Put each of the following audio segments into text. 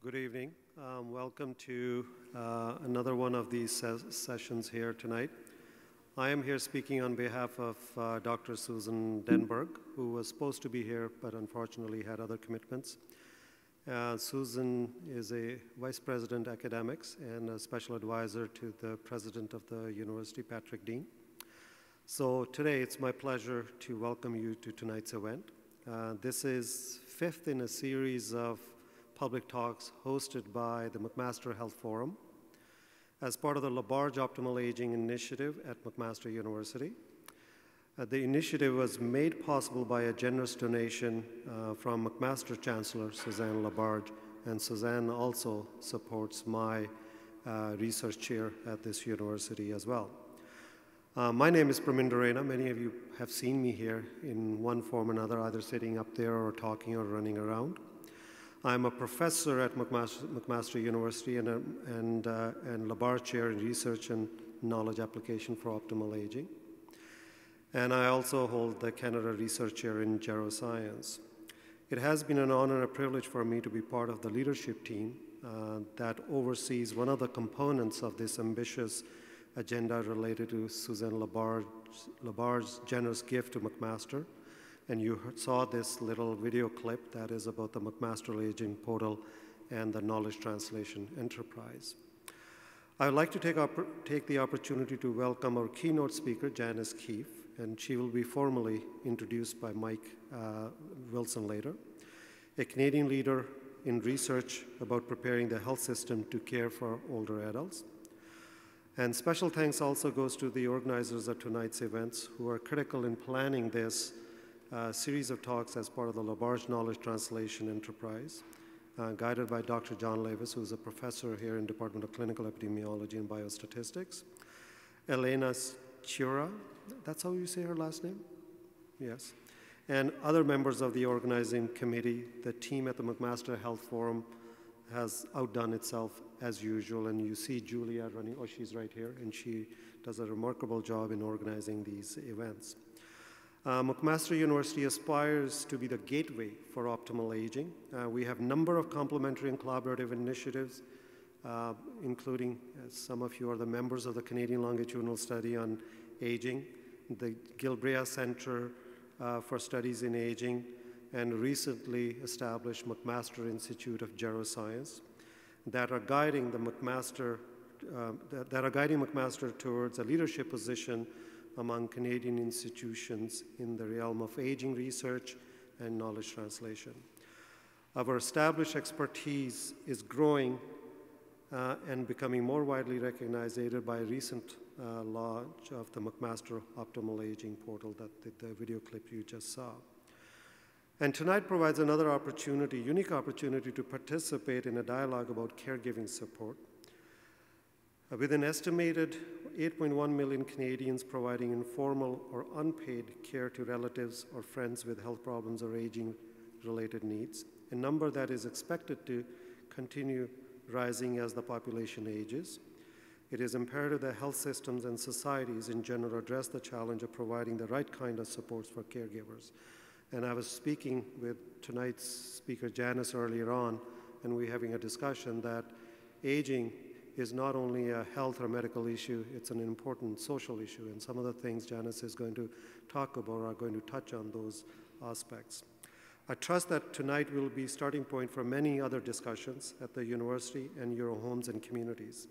Good evening. Welcome to another one of these sessions here tonight. I am here speaking on behalf of Dr. Susan Denberg, who was supposed to be here but unfortunately had other commitments. Susan is a Vice President Academics and a Special Advisor to the President of the University, Patrick Dean. So today it's my pleasure to welcome you to tonight's event. This is fifth in a series of public talks hosted by the McMaster Health Forum as part of the Labarge Optimal Aging Initiative at McMaster University. The initiative was made possible by a generous donation from McMaster Chancellor Suzanne Labarge, and Suzanne also supports my research chair at this university as well. My name is Parminder Raina. Many of you have seen me here in one form or another, either sitting up there or talking or running around. I'm a professor at McMaster University and Labarge Chair in Research and Knowledge Application for Optimal Aging. And I also hold the Canada Research Chair in Geroscience. It has been an honor and a privilege for me to be part of the leadership team that oversees one of the components of this ambitious agenda related to Suzanne Labarge's generous gift to McMaster. And you saw this little video clip that is about the McMaster Aging Portal and the Knowledge Translation Enterprise. I would like to take the opportunity to welcome our keynote speaker, Janice Keefe, and she will be formally introduced by Mike Wilson later, a Canadian leader in research about preparing the health system to care for older adults. And special thanks also goes to the organizers of tonight's events who are critical in planning this series of talks as part of the Labarge Knowledge Translation Enterprise, guided by Dr. John Levis, who is a professor here in Department of Clinical Epidemiology and Biostatistics. Elena Chura, that's how you say her last name? Yes. And other members of the organizing committee. The team at the McMaster Health Forum has outdone itself as usual, and you see Julia running, oh, she's right here, and she does a remarkable job in organizing these events. McMaster University aspires to be the gateway for optimal aging. We have a number of complementary and collaborative initiatives, including, as some of you are the members of the Canadian Longitudinal Study on Aging, the Gilbrea Centre for Studies in Aging, and recently established McMaster Institute of Geroscience that are guiding the McMaster towards a leadership position among Canadian institutions in the realm of aging research and knowledge translation. Our established expertise is growing and becoming more widely recognized, aided by a recent launch of the McMaster Optimal Aging Portal, that the video clip you just saw. And tonight provides another opportunity, unique opportunity to participate in a dialogue about caregiving support. With an estimated 8.1 million Canadians providing informal or unpaid care to relatives or friends with health problems or aging-related needs, a number that is expected to continue rising as the population ages, it is imperative that health systems and societies in general address the challenge of providing the right kind of supports for caregivers. And I was speaking with tonight's speaker, Janice, earlier on, and we're having a discussion that aging is not only a health or medical issue, it's an important social issue. And some of the things Janice is going to talk about are going to touch on those aspects. I trust that tonight will be a starting point for many other discussions at the university and your homes and communities.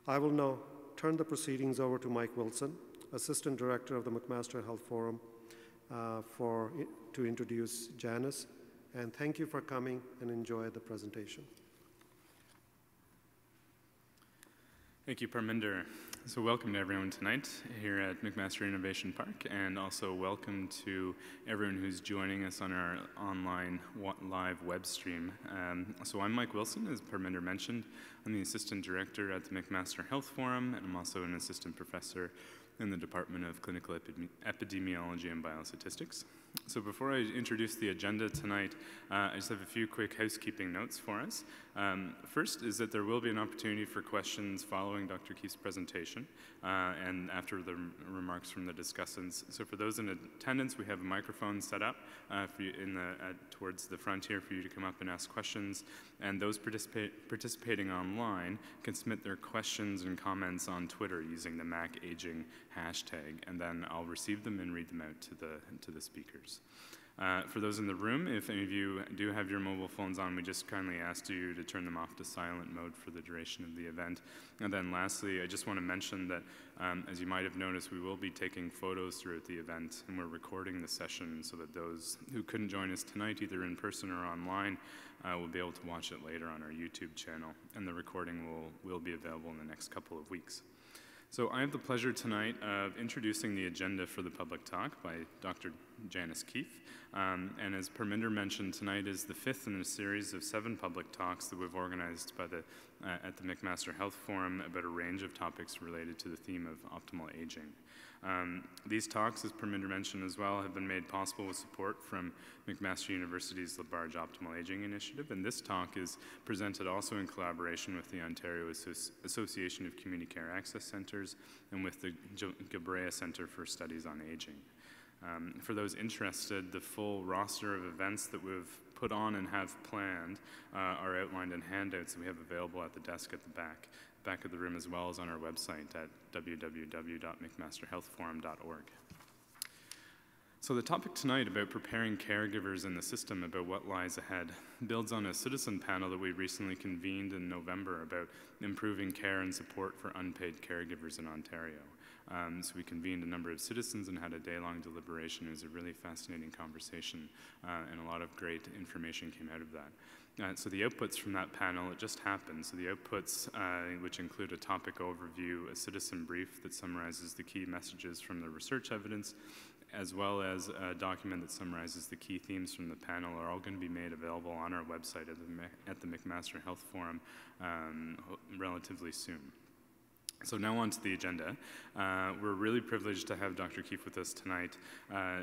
I will now turn the proceedings over to Mike Wilson, Assistant Director of the McMaster Health Forum, to introduce Janice. And thank you for coming and enjoy the presentation. Thank you, Parminder. So welcome to everyone tonight here at McMaster Innovation Park, and also welcome to everyone who's joining us on our online live web stream. So I'm Mike Wilson, as Parminder mentioned. I'm the Assistant Director at the McMaster Health Forum, and I'm also an Assistant Professor in the Department of Clinical Epidemiology and Biostatistics. So before I introduce the agenda tonight, I just have a few quick housekeeping notes for us. First is that there will be an opportunity for questions following Dr. Keefe's presentation and after the remarks from the discussants. So for those in attendance, we have a microphone set up for you towards the front here for you to come up and ask questions. And those participating online can submit their questions and comments on Twitter using the MacAging hashtag, and then I'll receive them and read them out to the speakers. For those in the room, if any of you do have your mobile phones on, we just kindly ask you to turn them off to silent mode for the duration of the event. And then lastly, I just want to mention that, as you might have noticed, we will be taking photos throughout the event, and we're recording the session so that those who couldn't join us tonight, either in person or online, will be able to watch it later on our YouTube channel. And the recording will be available in the next couple of weeks. So I have the pleasure tonight of introducing the agenda for the public talk by Dr. Janice Keefe. And as Parminder mentioned, tonight is the fifth in a series of 7 public talks that we've organized by at the McMaster Health Forum about a range of topics related to the theme of optimal aging. These talks, as Parminder mentioned as well, have been made possible with support from McMaster University's Labarge Optimal Aging Initiative, and this talk is presented also in collaboration with the Ontario Association of Community Care Access Centres and with the Gilbrea Centre for Studies on Aging. For those interested, the full roster of events that we've put on and have planned are outlined in handouts that we have available at the desk at the back of the room, as well as on our website at www.mcmasterhealthforum.org. So the topic tonight about preparing caregivers in the system about what lies ahead builds on a citizen panel that we recently convened in November about improving care and support for unpaid caregivers in Ontario. So we convened a number of citizens and had a day-long deliberation. It was a really fascinating conversation, and a lot of great information came out of that. So the outputs from that panel, it just happened. So the outputs, which include a topic overview, a citizen brief that summarizes the key messages from the research evidence, as well as a document that summarizes the key themes from the panel, are all going to be made available on our website at the McMaster Health Forum relatively soon. So now on to the agenda. We're really privileged to have Dr. Keefe with us tonight.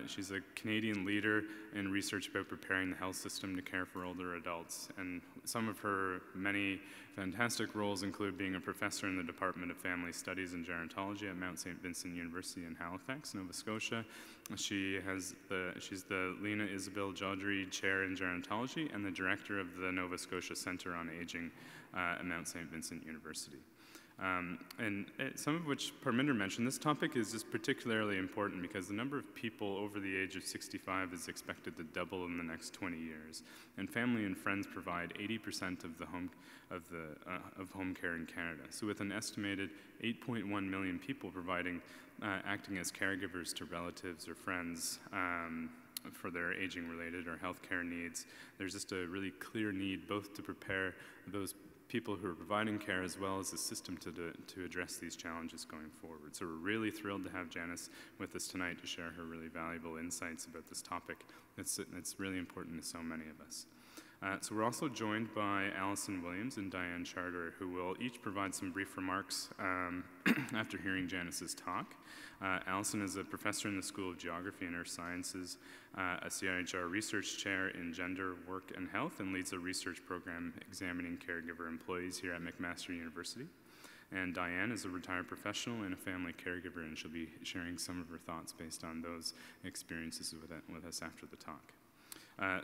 She's a Canadian leader in research about preparing the health system to care for older adults. And some of her many fantastic roles include being a professor in the Department of Family Studies and Gerontology at Saint Vincent University in Halifax, Nova Scotia. She's the Lena Isabel Jodry Chair in Gerontology and the Director of the Nova Scotia Centre on Aging at Saint Vincent University. And some of which Parminder mentioned, this topic is just particularly important because the number of people over the age of 65 is expected to double in the next 20 years. And family and friends provide 80% of home care in Canada. So with an estimated 8.1 million people acting as caregivers to relatives or friends for their aging-related or healthcare needs, there's just a really clear need both to prepare those people who are providing care as well as the system to address these challenges going forward. So we're really thrilled to have Janice with us tonight to share her really valuable insights about this topic that's really important to so many of us. So we're also joined by Allison Williams and Diane Charter, who will each provide some brief remarks after hearing Janice's talk. Allison is a professor in the School of Geography and Earth Sciences, a CIHR research chair in gender, work, and health, and leads a research program examining caregiver employees here at McMaster University. And Diane is a retired professional and a family caregiver, and she'll be sharing some of her thoughts based on those experiences with us after the talk.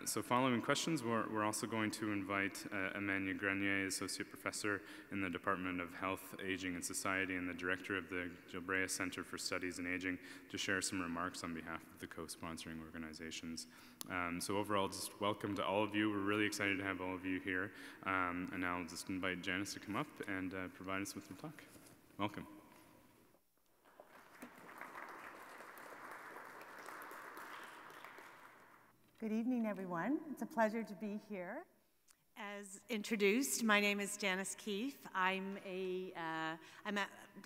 So following questions, we're also going to invite Amanda Grenier, Associate Professor in the Department of Health, Aging and Society and the Director of the Gilbrea Centre for Studies in Aging, to share some remarks on behalf of the co-sponsoring organizations. So overall, just welcome to all of you. We're really excited to have all of you here. And now I'll just invite Janice to come up and provide us with her talk. Welcome. Good evening, everyone. It's a pleasure to be here. As introduced, my name is Janice Keefe.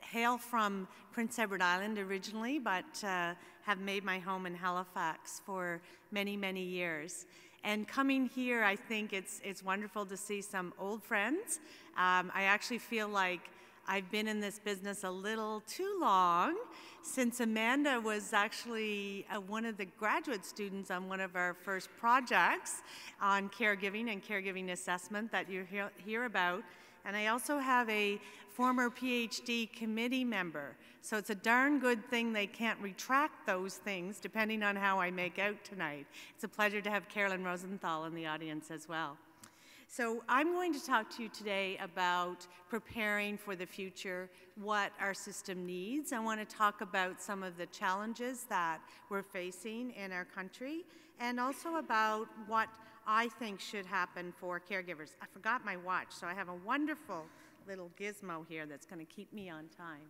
Hail from Prince Edward Island originally, but have made my home in Halifax for many, many years. And coming here, I think it's wonderful to see some old friends. I actually feel like I've been in this business a little too long, since Amanda was actually one of the graduate students on one of our first projects on caregiving and caregiving assessment that you hear about. And I also have a former PhD committee member. So it's a darn good thing they can't retract those things depending on how I make out tonight. It's a pleasure to have Carolyn Rosenthal in the audience as well. So I'm going to talk to you today about preparing for the future, what our system needs. I want to talk about some of the challenges that we're facing in our country, and also about what I think should happen for caregivers. I forgot my watch, so I have a wonderful little gizmo here that's going to keep me on time.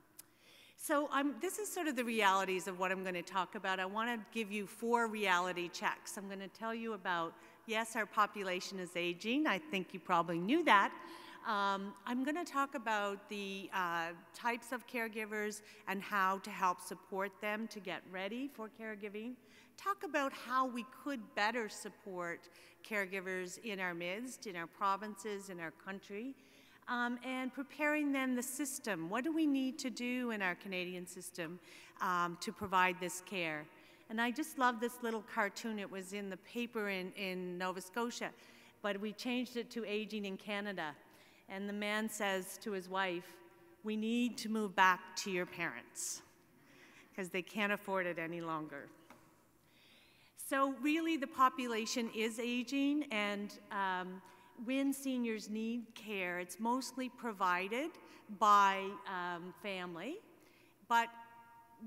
So this is sort of the realities of what I'm going to talk about. I want to give you 4 reality checks. I'm going to tell you about, yes, our population is aging. I think you probably knew that. I'm going to talk about the types of caregivers and how to help support them to get ready for caregiving. Talk about how we could better support caregivers in our midst, in our provinces, in our country. And preparing then the system. What do we need to do in our Canadian system to provide this care? And I just love this little cartoon. It was in the paper in Nova Scotia, but we changed it to Aging in Canada. And the man says to his wife, "We need to move back to your parents because they can't afford it any longer." So really the population is aging, and when seniors need care, it's mostly provided by family. But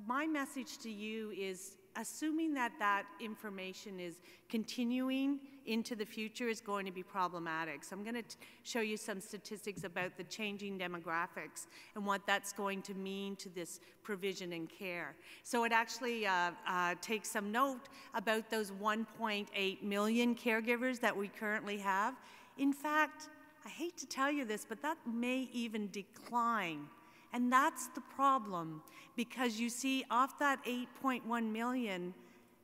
my message to you is, assuming that that information is continuing into the future is going to be problematic. So I'm going to show you some statistics about the changing demographics and what that's going to mean to this provision and care. So it actually takes some note about those 1.8 million caregivers that we currently have. In fact, I hate to tell you this, but that may even decline. And that's the problem, because you see, off that 8.1 million,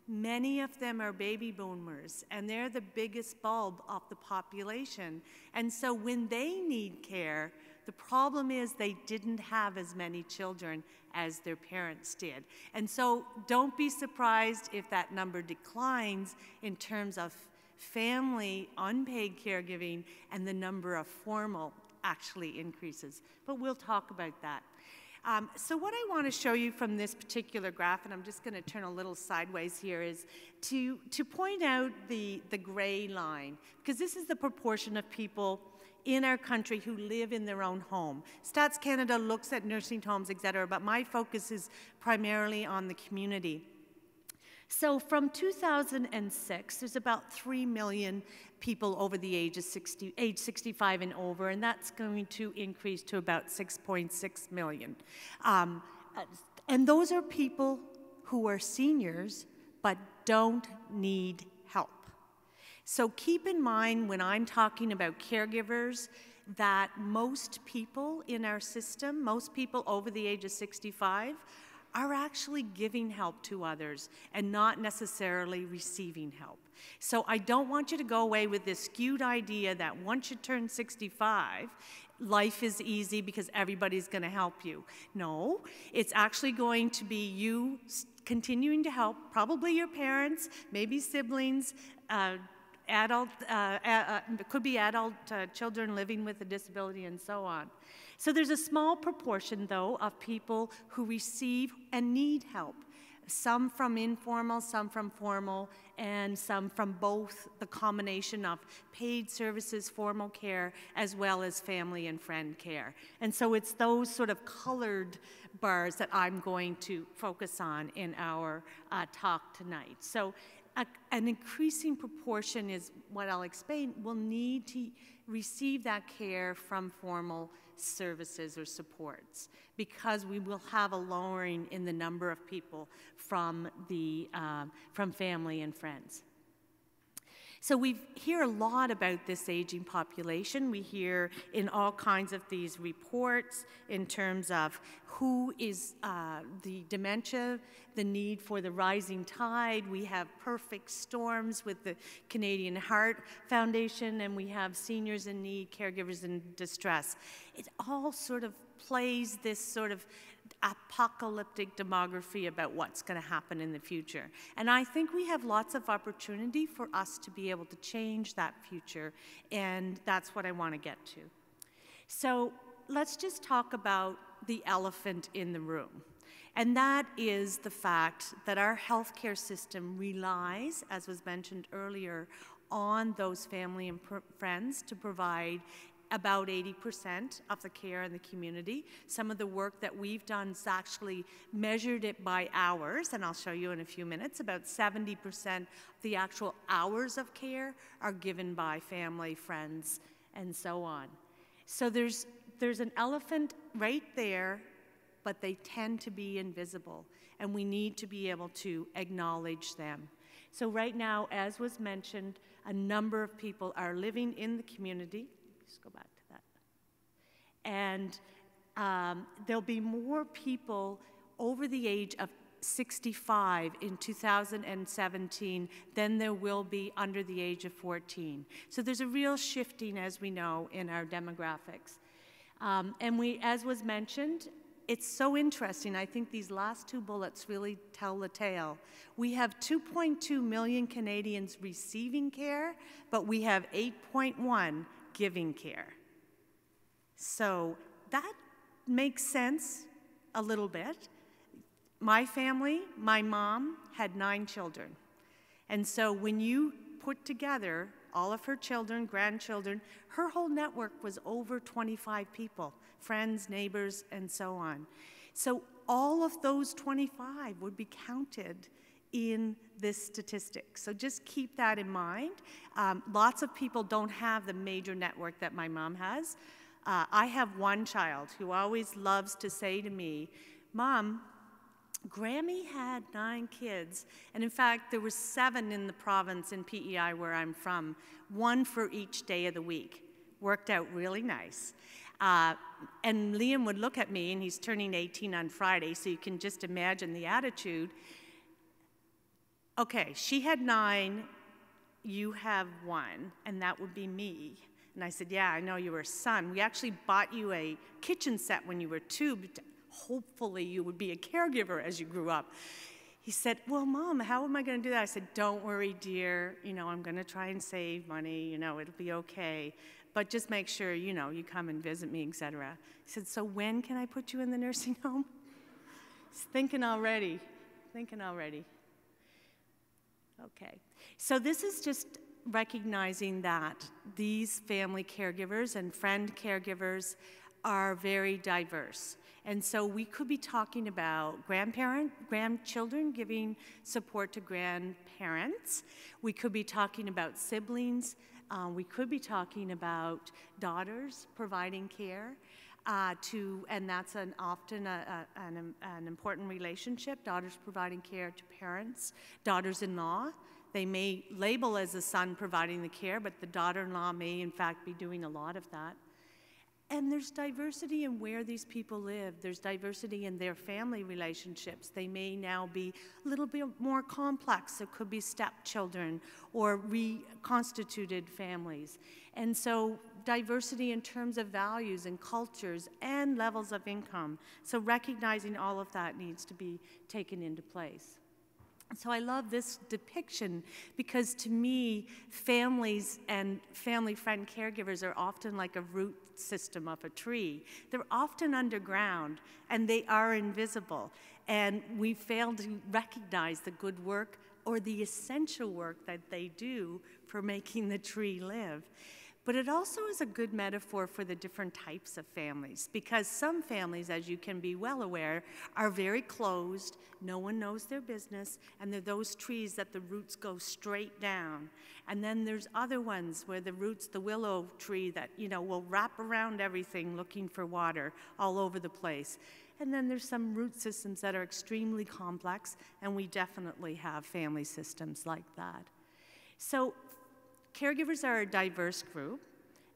many of them are baby boomers, and they're the biggest bulb of the population. And so when they need care, the problem is they didn't have as many children as their parents did. And so don't be surprised if that number declines in terms of family unpaid caregiving, and the number of formal actually increases. But we'll talk about that. So what I want to show you from this particular graph, and I'm just going to turn a little sideways here, is to point out the gray line, because this is the proportion of people in our country who live in their own home. Stats Canada looks at nursing homes, et cetera, but my focus is primarily on the community. So from 2006, there's about 3 million people over the age 65 and over, and that's going to increase to about 6.6 million. And those are people who are seniors but don't need help. So keep in mind when I'm talking about caregivers that most people in our system, most people over the age of 65, are actually giving help to others and not necessarily receiving help. So I don't want you to go away with this skewed idea that once you turn 65, life is easy because everybody's going to help you. No, it's actually going to be you continuing to help, probably your parents, maybe siblings, could be adult children living with a disability, and so on. So there's a small proportion, though, of people who receive and need help. Some from informal, some from formal, and some from both, the combination of paid services, formal care, as well as family and friend care. And so it's those sort of colored bars that I'm going to focus on in our talk tonight. So an increasing proportion is what I'll explain, will need to receive that care from formal services or supports, because we will have a lowering in the number of people from family and friends. So we hear a lot about this aging population. We hear in all kinds of these reports in terms of who is the dementia, the need for the rising tide. We have perfect storms with the Canadian Heart Foundation, and we have seniors in need, caregivers in distress. It all sort of plays this sort of apocalyptic demography about what's going to happen in the future. And I think we have lots of opportunity for us to be able to change that future, and that's what I want to get to. So let's just talk about the elephant in the room. And that is the fact that our healthcare system relies, as was mentioned earlier, on those family and friends to provide about 80% of the care in the community. Some of the work that we've done is actually measured it by hours, and I'll show you in a few minutes. About 70% of the actual hours of care are given by family, friends, and so on. So there's an elephant right there, but they tend to be invisible, and we need to be able to acknowledge them. So right now, as was mentioned, a number of people are living in the community. Just go back to that. And there'll be more people over the age of 65 in 2017 than there will be under the age of 14. So there's a real shifting, as we know, in our demographics. And as was mentioned, it's so interesting. I think these last two bullets really tell the tale. We have 2.2 million Canadians receiving care, but we have 8.1 giving care. So that makes sense a little bit. My family, my mom had 9 children. And so when you put together all of her children, grandchildren, her whole network was over 25 people, friends, neighbors, and so on. So all of those 25 would be counted in this statistic. So just keep that in mind. Lots of people don't have the major network that my mom has. I have one child who always loves to say to me, "Mom, Grammy had 9 kids, and in fact, there were 7 in the province in PEI where I'm from, 1 for each day of the week. Worked out really nice." And Liam would look at me, and he's turning 18 on Friday, so you can just imagine the attitude. "Okay, she had 9, you have 1, and that would be me." And I said, "Yeah, I know you were a son. We actually bought you a kitchen set when you were 2, but hopefully you would be a caregiver as you grew up." He said, "Well, Mom, how am I going to do that?" I said, "Don't worry, dear. I'm going to try and save money. It'll be okay. But just make sure, you come and visit me, etc." He said, "So when can I put you in the nursing home?" He's thinking already. Okay. So this is just recognizing that these family caregivers and friend caregivers are very diverse. And so we could be talking about grandchildren giving support to grandparents. We could be talking about siblings. We could be talking about daughters providing care and that's often an important relationship, daughters providing care to parents, daughters-in-law. They may label as a son providing the care, but the daughter-in-law may in fact be doing a lot of that. And there's diversity in where these people live. There's diversity in their family relationships. They may now be a little bit more complex. It could be stepchildren or reconstituted families. And so diversity in terms of values and cultures and levels of income. So recognizing all of that needs to be taken into place. So I love this depiction because to me, families and family friend caregivers are often like a root system of a tree. They're often underground and they are invisible. And we fail to recognize the good work or the essential work that they do for making the tree live. But it also is a good metaphor for the different types of families, because some families, as you can be well aware, are very closed, no one knows their business, and they're those trees that the roots go straight down. And then there's other ones where the roots, the willow tree that, will wrap around everything looking for water all over the place. And then there's some root systems that are extremely complex, and we definitely have family systems like that. So caregivers are a diverse group,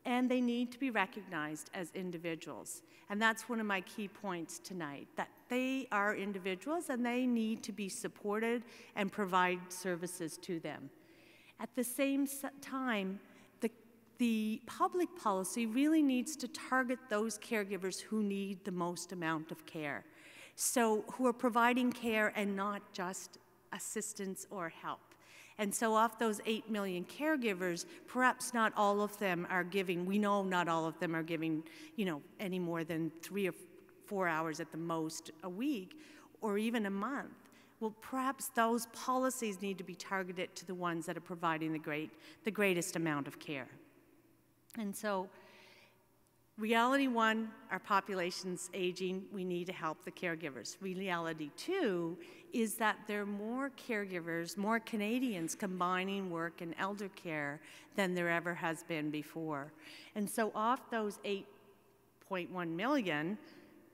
and they need to be recognized as individuals. And that's one of my key points tonight, that they are individuals and they need to be supported and provide services to them. At the same time, the public policy really needs to target those caregivers who need the most amount of care. So who are providing care and not just assistance or help. And so off those 8 million caregivers, perhaps not all of them are giving, we know not all of them are giving, any more than 3 or 4 hours at the most a week or even a month. Well, perhaps those policies need to be targeted to the ones that are providing the greatest amount of care. And so, reality one, our population's aging, we need to help the caregivers. Reality two is that there are more caregivers, more Canadians combining work and elder care than there ever has been before. And so off those 8.1 million,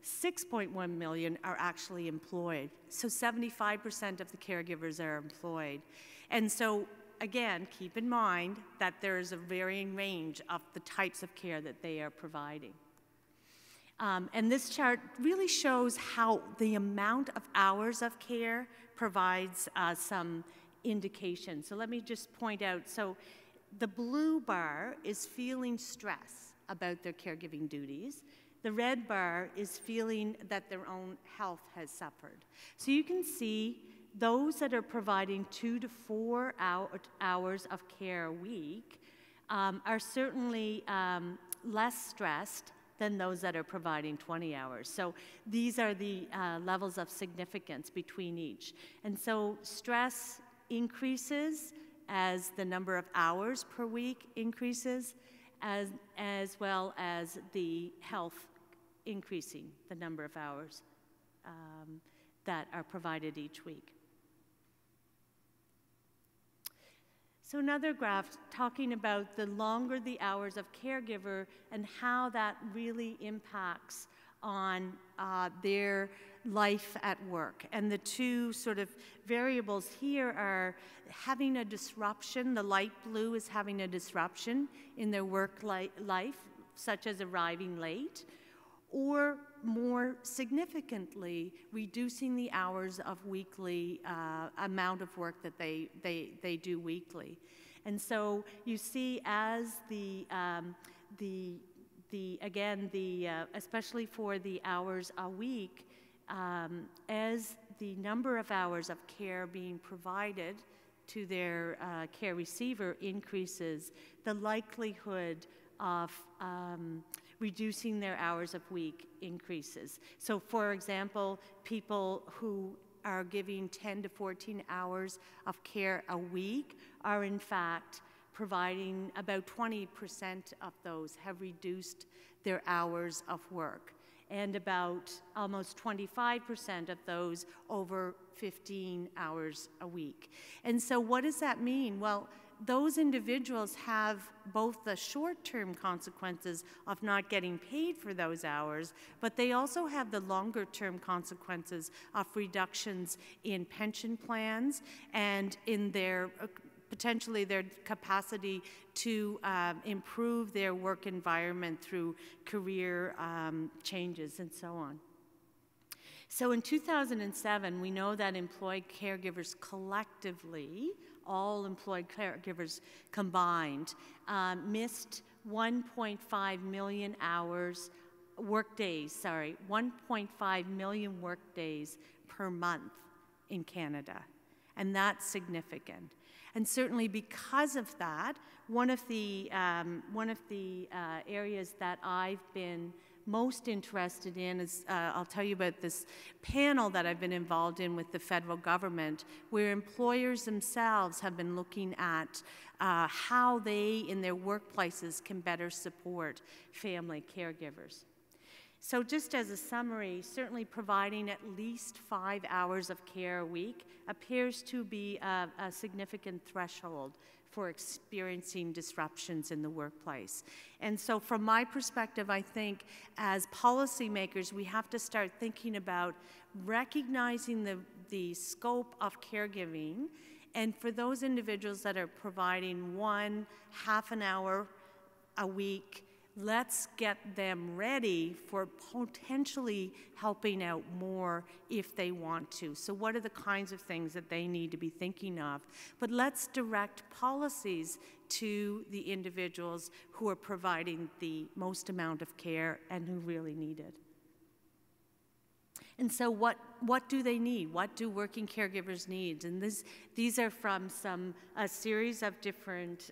6.1 million are actually employed. So 75% of the caregivers are employed. And so, again, keep in mind that there is a varying range of the types of care that they are providing. And this chart really shows how the amount of hours of care provides some indication. So let me just point out, so the blue bar is feeling stress about their caregiving duties. The red bar is feeling that their own health has suffered. So you can see those that are providing 2 to 4 hours of care a week are certainly less stressed than those that are providing 20 hours. So these are the levels of significance between each. And so stress increases as the number of hours per week increases, as well as the health increasing the number of hours that are provided each week. So another graph talking about the longer the hours of caregiver and how that really impacts on their life at work. And the two sort of variables here are having a disruption. The light blue is having a disruption in their work life, such as arriving late, or more significantly, reducing the hours of weekly amount of work that they do weekly. And so you see as especially for the hours a week, as the number of hours of care being provided to their care receiver increases, the likelihood of reducing their hours of week increases. So for example, people who are giving 10 to 14 hours of care a week are in fact providing about 20% of those have reduced their hours of work, and about almost 25% of those over 15 hours a week. And so what does that mean? Well, those individuals have both the short-term consequences of not getting paid for those hours, but they also have the longer-term consequences of reductions in pension plans and in their potentially their capacity to improve their work environment through career changes and so on. So in 2007, we know that employed caregivers collectively, all employed caregivers combined, missed 1.5 million hours, workdays, 1.5 million workdays per month in Canada. And that's significant. And certainly because of that, one of the areas that I've been most interested in is, I'll tell you about this panel that I've been involved in with the federal government, where employers themselves have been looking at how they, in their workplaces, can better support family caregivers. So just as a summary, certainly providing at least 5 hours of care a week appears to be a significant threshold for experiencing disruptions in the workplace. And so from my perspective, I think as policymakers, we have to start thinking about recognizing the scope of caregiving And for those individuals that are providing one half an hour a week, let's get them ready for potentially helping out more if they want to. So what are the kinds of things that they need to be thinking of? But let's direct policies to the individuals who are providing the most amount of care and who really need it. And so what do they need? What do working caregivers need? And these are from a series of different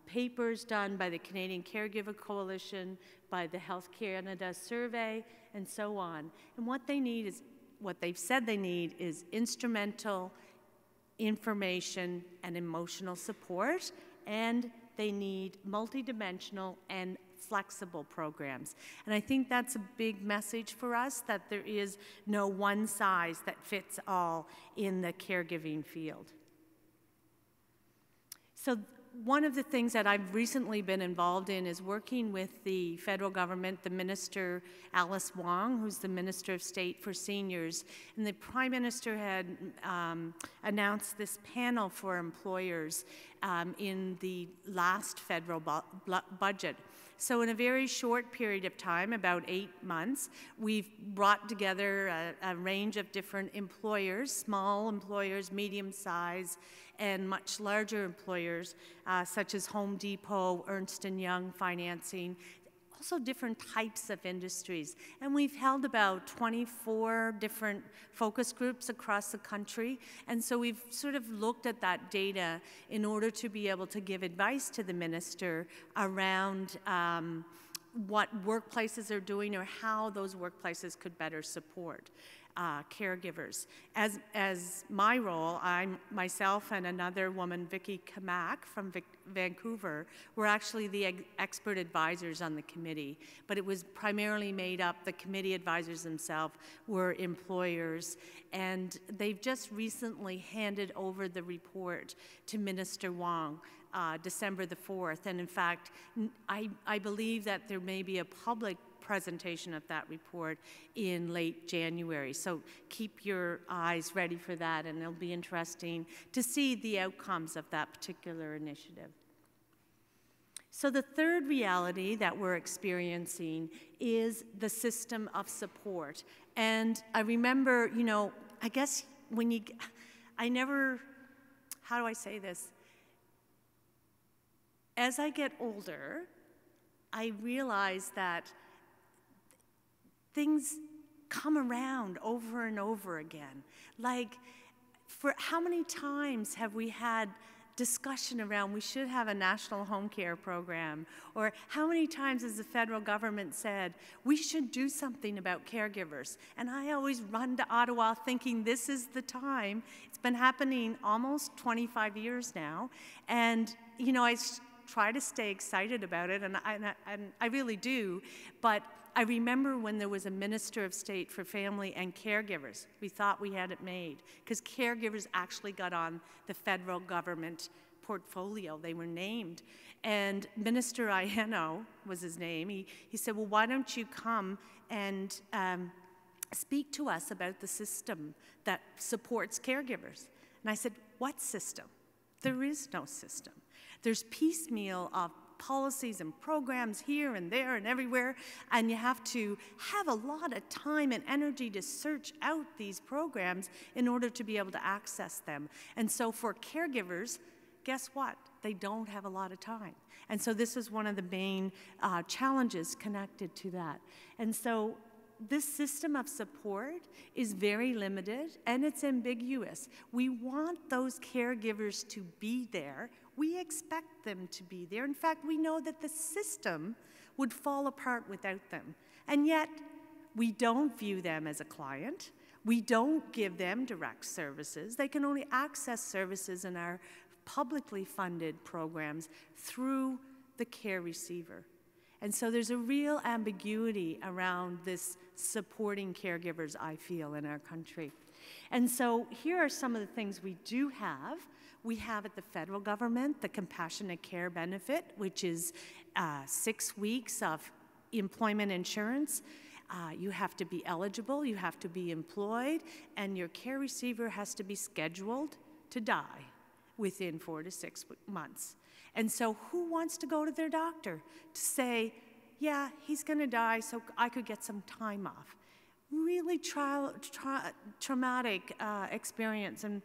papers done by the Canadian Caregiver Coalition, by the Health Canada Survey, and so on. And what they've said they need is instrumental information and emotional support, and they need multidimensional and flexible programs. And I think that's a big message for us, that there is no one size that fits all in the caregiving field. So one of the things that I've recently been involved in is working with the federal government, the Minister Alice Wong, who's the Minister of State for Seniors, and the Prime Minister had announced this panel for employers in the last federal budget. So in a very short period of time, about 8 months, we've brought together a range of different employers, small employers, medium-sized, and much larger employers, such as Home Depot, Ernst & Young Financing, also different types of industries. And we've held about 24 different focus groups across the country. And so we've sort of looked at that data in order to be able to give advice to the minister around what workplaces are doing or how those workplaces could better support caregivers. As my role, myself and another woman, Vicki Kamak from Vancouver, were actually the expert advisors on the committee, but it was primarily made up, the committee advisors themselves were employers, and they've just recently handed over the report to Minister Wong, December the 4th, and in fact, I believe that there may be a public presentation of that report in late January. So keep your eyes ready for that, and it'll be interesting to see the outcomes of that particular initiative. So the third reality that we're experiencing is the system of support. And I remember, you know, I guess when how do I say this? As I get older, I realize that things come around over and over again. Like, for how many times have we had discussion around we should have a national home care program? Or how many times has the federal government said we should do something about caregivers? And I always run to Ottawa thinking this is the time. It's been happening almost 25 years now. And, you know, I try to stay excited about it, and I really do, but I remember when there was a Minister of State for Family and Caregivers, we thought we had it made, because caregivers actually got on the federal government portfolio. They were named. And Minister Aieno was his name. He said, well, why don't you come and speak to us about the system that supports caregivers? And I said, what system? There is no system. There's piecemeal of policies and programs here and there and everywhere, and you have to have a lot of time and energy to search out these programs in order to be able to access them. And so for caregivers, guess what? They don't have a lot of time. And so this is one of the main challenges connected to that. And so this system of support is very limited and it's ambiguous. We want those caregivers to be there. We expect them to be there. In fact, we know that the system would fall apart without them. And yet, we don't view them as a client. We don't give them direct services. They can only access services in our publicly funded programs through the care receiver. And so there's a real ambiguity around this supporting caregivers, I feel, in our country. And so here are some of the things we do have. We have at the federal government the compassionate care benefit, which is 6 weeks of employment insurance. You have to be eligible, you have to be employed, and your care receiver has to be scheduled to die within 4 to 6 months. And so who wants to go to their doctor to say, yeah, he's going to die, so I could get some time off? Really traumatic experience, and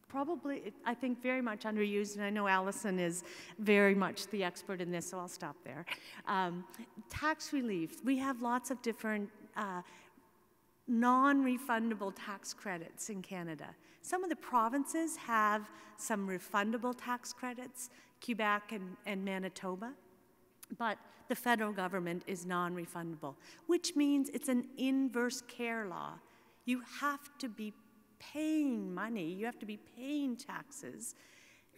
probably, I think, very much underused, and I know Allison is very much the expert in this, so I'll stop there. Tax relief. We have lots of different non-refundable tax credits in Canada. Some of the provinces have some refundable tax credits, Quebec and Manitoba, but the federal government is non-refundable, which means it's an inverse care law. You have to be paying money, you have to be paying taxes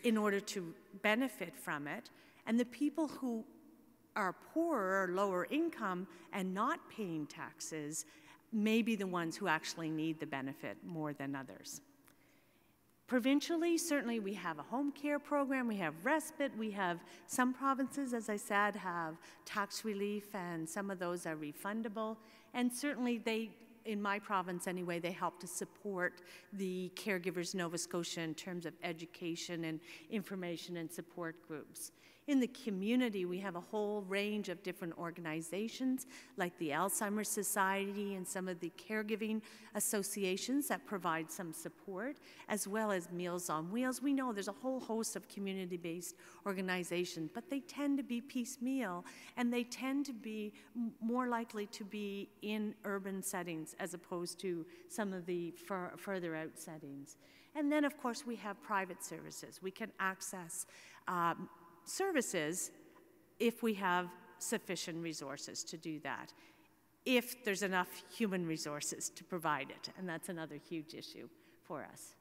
in order to benefit from it, and the people who are poorer or lower income and not paying taxes may be the ones who actually need the benefit more than others. Provincially, certainly we have a home care program, we have respite, we have some provinces, as I said, have tax relief, and some of those are refundable. And certainly they, in my province anyway, they help to support the Caregivers Nova Scotia in terms of education and information and support groups. In the community, we have a whole range of different organizations like the Alzheimer's Society and some of the caregiving associations that provide some support, as well as Meals on Wheels. We know there's a whole host of community-based organizations, but they tend to be piecemeal, and they tend to be more likely to be in urban settings as opposed to some of the further out settings. And then, of course, we have private services. We can access services if we have sufficient resources to do that, if there's enough human resources to provide it, and that's another huge issue for us.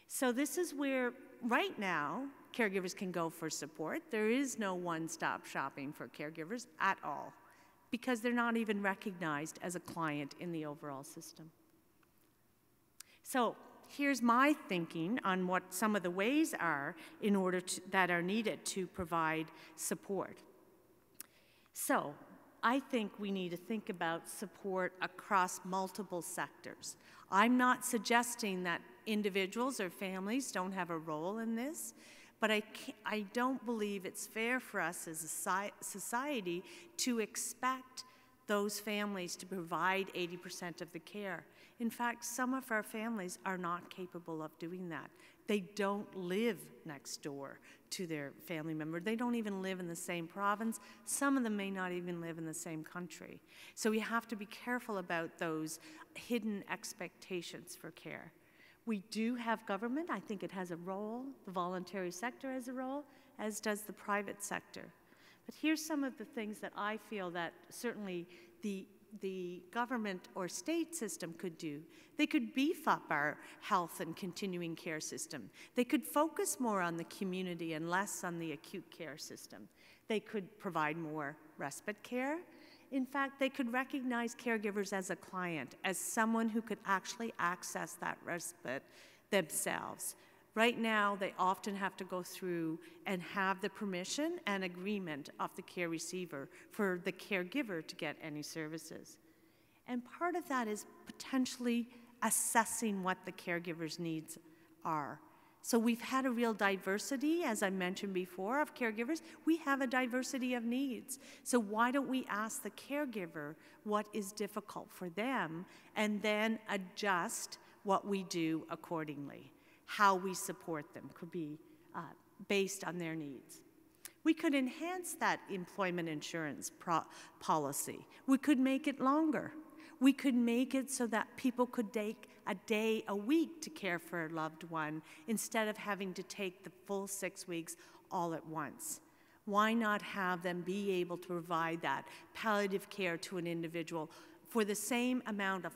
So this is where, right now, caregivers can go for support. There is no one-stop shopping for caregivers at all, because they're not even recognized as a client in the overall system. So here's my thinking on what some of the ways are in order that are needed to provide support. So I think we need to think about support across multiple sectors. I'm not suggesting that individuals or families don't have a role in this, but I don't believe it's fair for us as a society to expect those families to provide 80% of the care. In fact, some of our families are not capable of doing that. They don't live next door to their family member. They don't even live in the same province. Some of them may not even live in the same country. So we have to be careful about those hidden expectations for care. We do have government. I think it has a role. The voluntary sector has a role, as does the private sector. But here's some of the things that I feel that certainly the government or state system could do. They could beef up our health and continuing care system. They could focus more on the community and less on the acute care system. They could provide more respite care. In fact, they could recognize caregivers as a client, as someone who could actually access that respite themselves. Right now, they often have to go through and have the permission and agreement of the care receiver for the caregiver to get any services. And part of that is potentially assessing what the caregiver's needs are. So we've had a real diversity, as I mentioned before, of caregivers. We have a diversity of needs. So why don't we ask the caregiver what is difficult for them and then adjust what we do accordingly? How we support them could be based on their needs. We could enhance that employment insurance policy. We could make it longer. We could make it so that people could take a day a week to care for a loved one instead of having to take the full 6 weeks all at once. Why not have them be able to provide that palliative care to an individual for the same amount of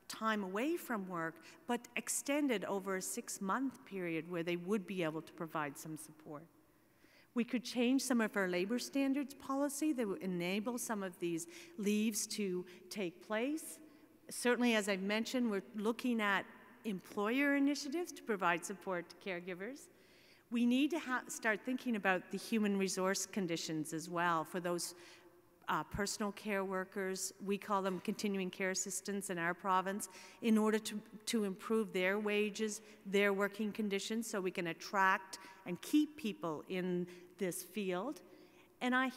time away from work, but extended over a 6-month period where they would be able to provide some support. We could change some of our labor standards policy that would enable some of these leaves to take place. Certainly, as I've mentioned, we're looking at employer initiatives to provide support to caregivers. We need to start thinking about the human resource conditions as well for those personal care workers, we call them continuing care assistants in our province, in order to improve their wages, their working conditions, so we can attract and keep people in this field. And I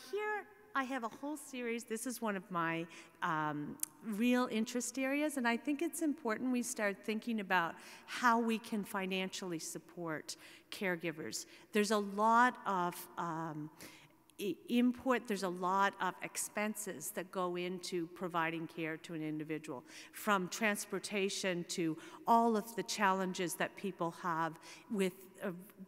have a whole series. This is one of my real interest areas, and I think it's important we start thinking about how we can financially support caregivers. There's a lot of input, there's a lot of expenses that go into providing care to an individual, from transportation to all of the challenges that people have with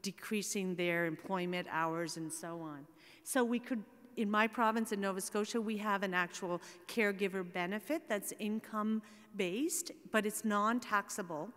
decreasing their employment hours and so on. So we could, in my province in Nova Scotia, we have an actual caregiver benefit that's income-based, but it's non-taxable.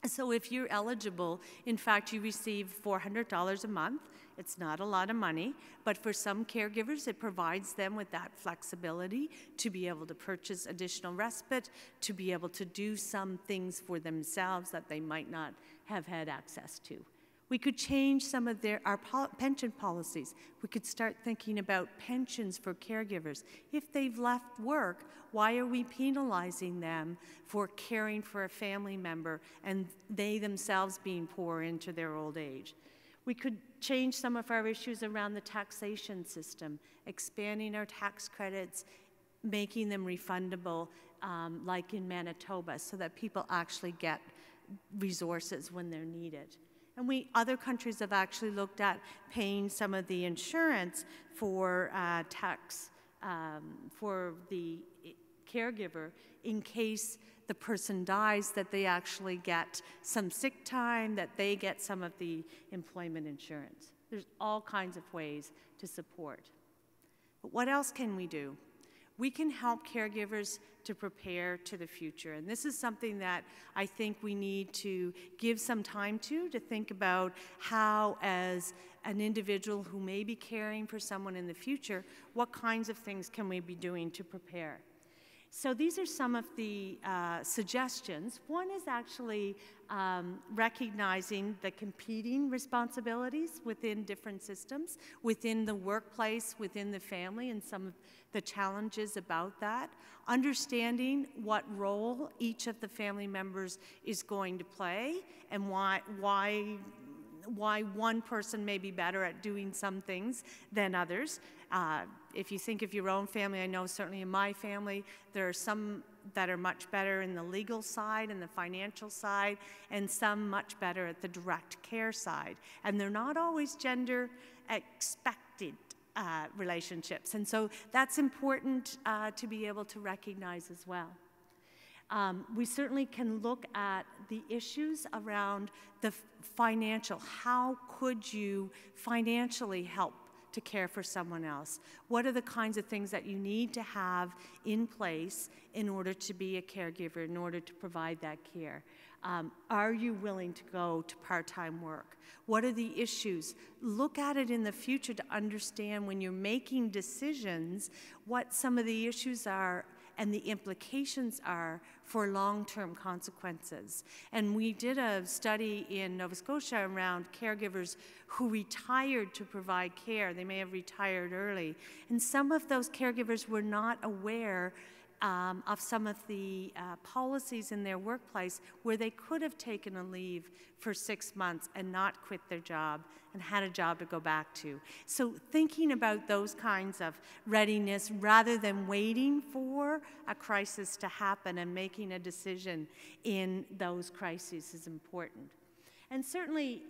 So if you're eligible, in fact, you receive $400 a month. It's not a lot of money, but for some caregivers, it provides them with that flexibility to be able to purchase additional respite, to be able to do some things for themselves that they might not have had access to. We could change some of our pension policies. We could start thinking about pensions for caregivers. If they've left work, why are we penalizing them for caring for a family member and they themselves being poor into their old age? We could change some of our issues around the taxation system, expanding our tax credits, making them refundable, like in Manitoba, so that people actually get resources when they're needed. And other countries have actually looked at paying some of the insurance for for the caregiver in case the person dies, that they actually get some sick time, that they get some of the employment insurance. There's all kinds of ways to support. But what else can we do? We can help caregivers to prepare to the future. And this is something that I think we need to give some time to think about how, as an individual who may be caring for someone in the future, what kinds of things can we be doing to prepare? So these are some of the suggestions. One is actually recognizing the competing responsibilities within different systems, within the workplace, within the family, and some of the challenges about that. Understanding what role each of the family members is going to play and why one person may be better at doing some things than others. If you think of your own family, I know certainly in my family, there are some that are much better in the legal side and the financial side, and some much better at the direct care side. And they're not always gender expected relationships. And so that's important to be able to recognize as well. We certainly can look at the issues around the financial. How could you financially help to care for someone else? What are the kinds of things that you need to have in place in order to be a caregiver, in order to provide that care? Are you willing to go to part-time work? What are the issues? Look at it in the future to understand when you're making decisions what some of the issues are and the implications are for long-term consequences. And we did a study in Nova Scotia around caregivers who retired to provide care. They may have retired early. And some of those caregivers were not aware of some of the policies in their workplace where they could have taken a leave for 6 months and not quit their job and had a job to go back to. So thinking about those kinds of readiness rather than waiting for a crisis to happen and making a decision in those crises is important. And certainly,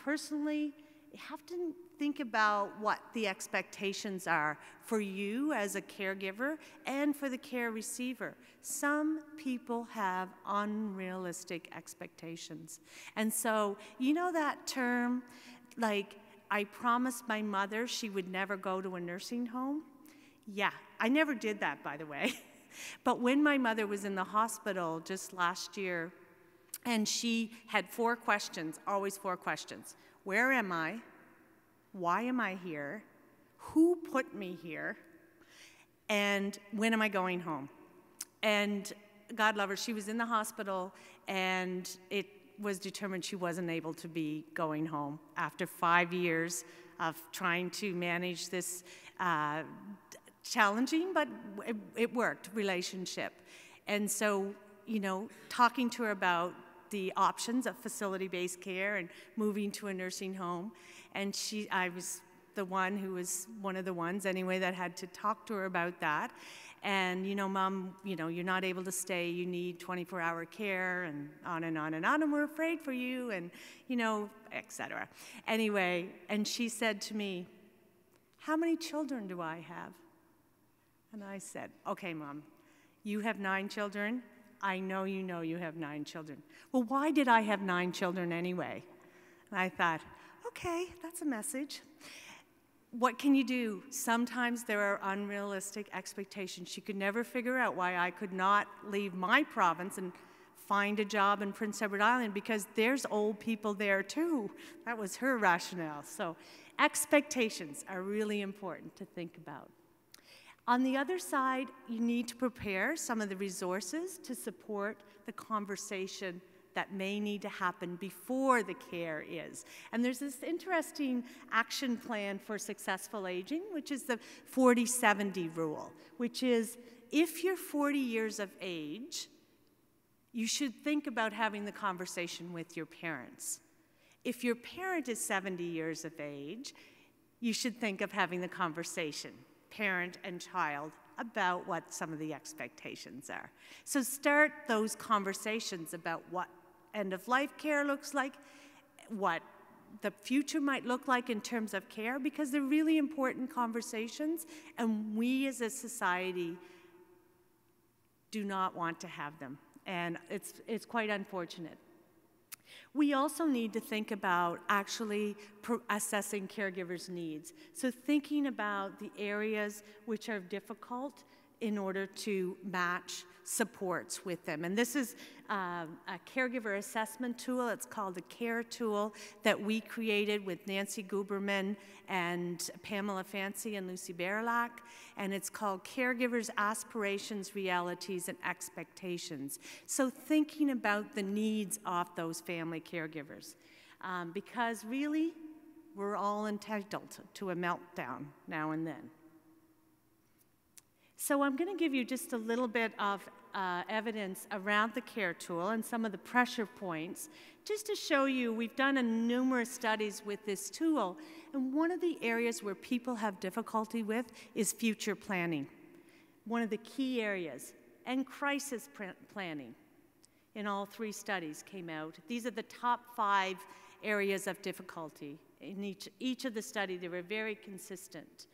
personally, you have to think about what the expectations are for you as a caregiver and for the care receiver. Some people have unrealistic expectations. And so, you know that term, like, I promised my mother she would never go to a nursing home? Yeah, I never did that, by the way. But when my mother was in the hospital just last year, and she had 4 questions, always 4 questions. Where am I? Why am I here? Who put me here? And when am I going home? And God love her, she was in the hospital, and it was determined she wasn't able to be going home after 5 years of trying to manage this challenging, but it worked, relationship. And so, you know, talking to her about the options of facility-based care and moving to a nursing home. And I was the one who was one of the ones anyway that had to talk to her about that. And, you know, Mom, you know, you're not able to stay, you need 24-hour care, and on and on and on, and we're afraid for you, and, you know, etc. Anyway, and she said to me, how many children do I have? And I said, okay, Mom, you have 9 children. I know you have 9 children. Well, why did I have 9 children anyway? And I thought, okay, that's a message. What can you do? Sometimes there are unrealistic expectations. She could never figure out why I could not leave my province and find a job in Prince Edward Island, because there's old people there too. That was her rationale. So expectations are really important to think about. On the other side, you need to prepare some of the resources to support the conversation that may need to happen before the care is. And there's this interesting action plan for successful aging, which is the 40-70 rule, which is if you're 40 years of age, you should think about having the conversation with your parents. If your parent is 70 years of age, you should think of having the conversation, parent and child, about what some of the expectations are. So start those conversations about what end-of-life care looks like, what the future might look like in terms of care, because they're really important conversations, and we as a society do not want to have them, and it's quite unfortunate. We also need to think about actually assessing caregivers' needs. So thinking about the areas which are difficult in order to match supports with them. And this is a caregiver assessment tool. It's called the CARE tool that we created with Nancy Guberman and Pamela Fancy and Lucy Bearlack. And it's called Caregivers' Aspirations, Realities, and Expectations. So thinking about the needs of those family caregivers. Because really, we're all entitled to a meltdown now and then. So I'm going to give you just a little bit of evidence around the CARE tool and some of the pressure points, just to show you we've done numerous studies with this tool, and one of the areas where people have difficulty with is future planning. One of the key areas, and crisis planning. In all 3 studies came out. These are the top 5 areas of difficulty. In each of the studies, they were very consistent.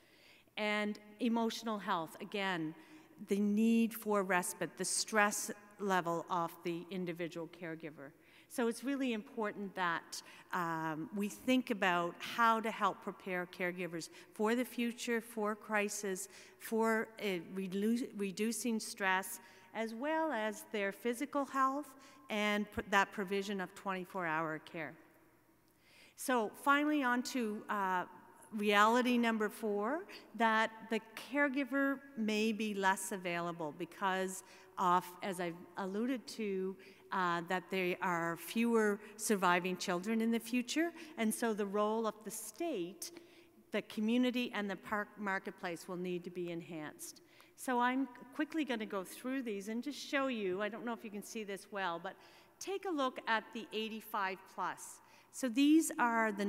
And emotional health, again, the need for respite, the stress level of the individual caregiver. So it's really important that we think about how to help prepare caregivers for the future, for crisis, for reducing stress, as well as their physical health and that provision of 24-hour care. So finally, on to reality number 4, that the caregiver may be less available because of, as I've alluded to, that there are fewer surviving children in the future, and so the role of the state, the community, and the marketplace will need to be enhanced. So I'm quickly going to go through these and just show you, I don't know if you can see this well, but take a look at the 85 plus. So these are the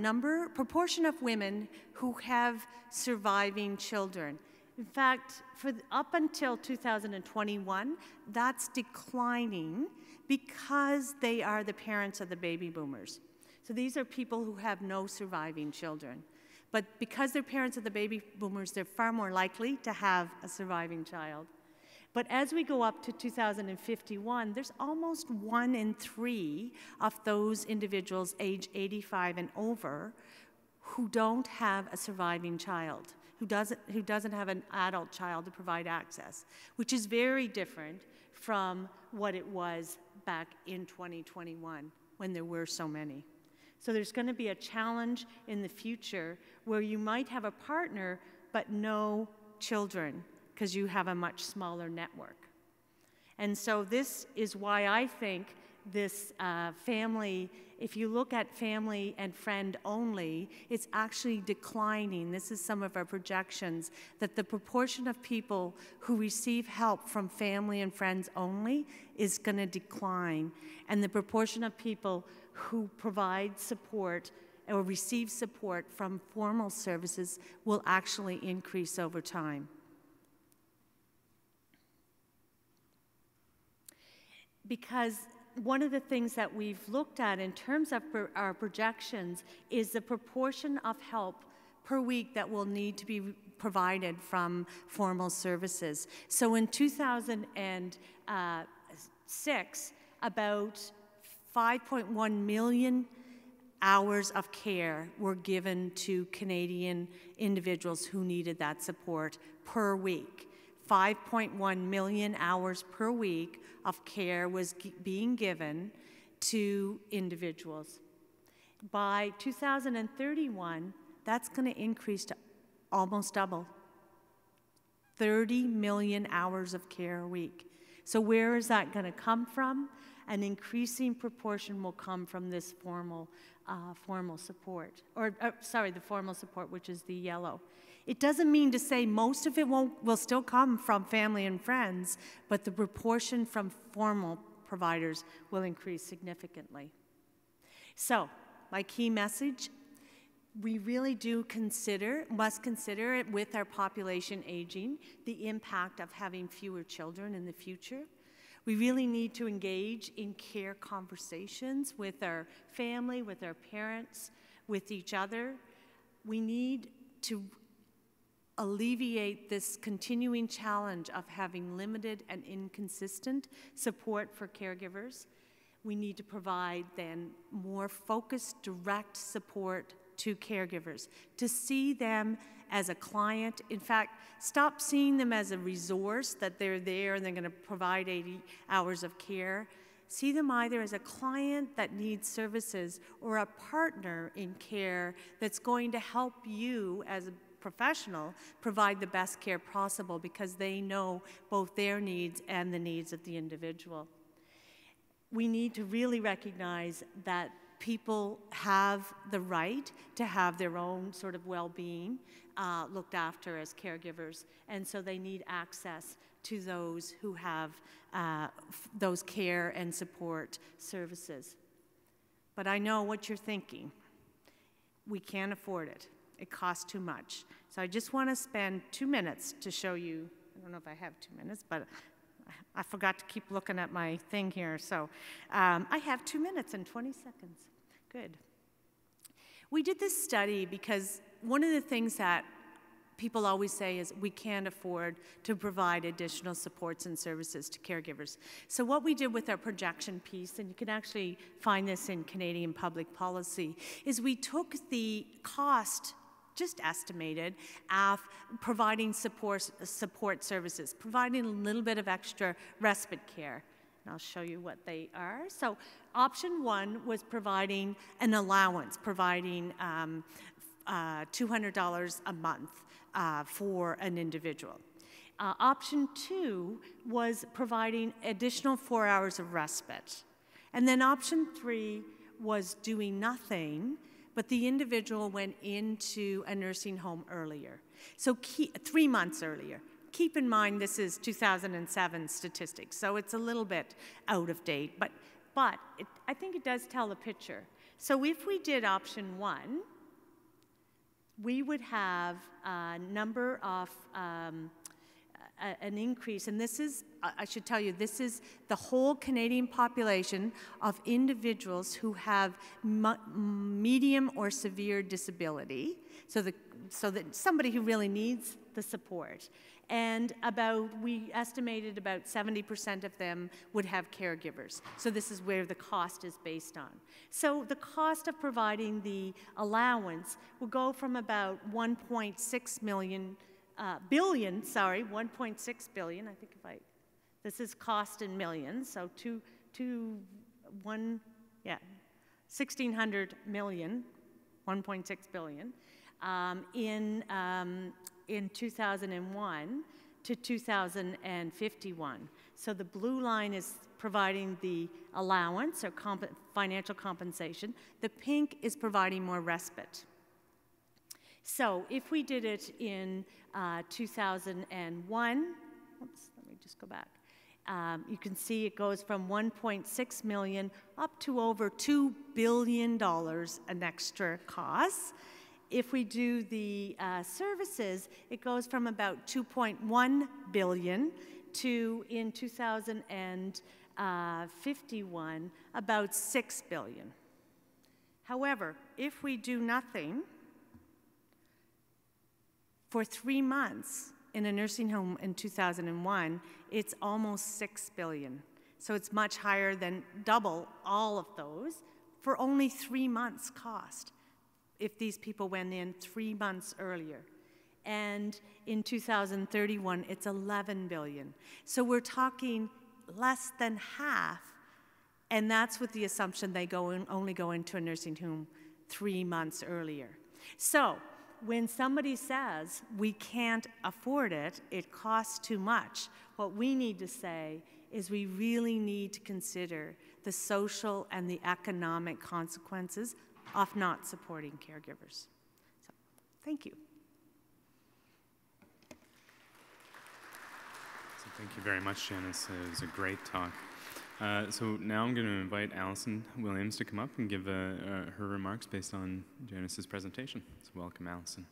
proportion of women who have surviving children. In fact, up until 2021, that's declining because they are the parents of the baby boomers. So these are people who have no surviving children. But because they're parents of the baby boomers, they're far more likely to have a surviving child. But as we go up to 2051, there's almost 1 in 3 of those individuals age 85 and over who don't have a surviving child, who doesn't have an adult child to provide access, which is very different from what it was back in 2021 when there were so many. So there's going to be a challenge in the future where you might have a partner but no children, because you have a much smaller network. And so this is why I think this family, if you look at family and friend only, it's actually declining. This is some of our projections, that the proportion of people who receive help from family and friends only is going to decline. And the proportion of people who provide support or receive support from formal services will actually increase over time. Because one of the things that we've looked at in terms of our projections is the proportion of help per week that will need to be provided from formal services. So in 2006, about 5.1 million hours of care were given to Canadian individuals who needed that support per week. 5.1 million hours per week of care was being given to individuals. By 2031, that's going to increase to almost double. 30 million hours of care a week. So where is that going to come from? An increasing proportion will come from this formal support, the formal support, which is the yellow. It doesn't mean to say most of it will still come from family and friends, but the proportion from formal providers will increase significantly. So, my key message, we really must consider it with our population aging, the impact of having fewer children in the future. We really need to engage in care conversations with our family, with our parents, with each other. We need to alleviate this continuing challenge of having limited and inconsistent support for caregivers. We need to provide then more focused, direct support to caregivers, to see them as a client. In fact, stop seeing them as a resource, that they're there and they're going to provide 80 hours of care. See them either as a client that needs services or a partner in care that's going to help you as a professional provide the best care possible, because they know both their needs and the needs of the individual. We need to really recognize that people have the right to have their own sort of well-being looked after as caregivers, and so they need access to those who have those care and support services. But I know what you're thinking. We can't afford it. It costs too much. So I just want to spend 2 minutes to show you. I don't know if I have 2 minutes, but I forgot to keep looking at my thing here. So I have 2 minutes and 20 seconds. Good. We did this study because one of the things that people always say is we can't afford to provide additional supports and services to caregivers. So what we did with our projection piece, and you can actually find this in Canadian public policy, is we took the cost, just estimated, of providing support services, providing a little bit of extra respite care. And I'll show you what they are. So option one was providing an allowance, providing $200 a month for an individual. Option two was providing additional 4 hours of respite. And then option three was doing nothing, but the individual went into a nursing home earlier. So 3 months earlier. Keep in mind this is 2007 statistics, so it's a little bit out of date, but I think it does tell the picture. So if we did option one, we would have a number of, an increase, and this is, I should tell you, this is the whole Canadian population of individuals who have medium or severe disability, so that somebody who really needs the support. And we estimated about 70% of them would have caregivers. So this is where the cost is based on. So the cost of providing the allowance will go from about 1.6 billion, 1.6 billion, I think this is cost in millions, so 1,600 million, 1.6 billion, in 2001 to 2051. So the blue line is providing the allowance or financial compensation. The pink is providing more respite. So if we did it in 2001, oops, let me just go back. You can see it goes from 1.6 million up to over $2 billion an extra cost. If we do the services, it goes from about 2.1 billion to, in 2051, about 6 billion. However, if we do nothing for 3 months in a nursing home in 2001, it's almost 6 billion. So it's much higher than double all of those for only 3 months cost if these people went in 3 months earlier. And in 2031, it's 11 billion. So we're talking less than half, and that's with the assumption they only go into a nursing home 3 months earlier. So when somebody says we can't afford it, it costs too much, what we need to say is we really need to consider the social and the economic consequences of not supporting caregivers. So, thank you. So thank you very much, Janice. It was a great talk. So now I'm going to invite Alison Williams to come up and give her remarks based on Janice's presentation. So welcome, Alison.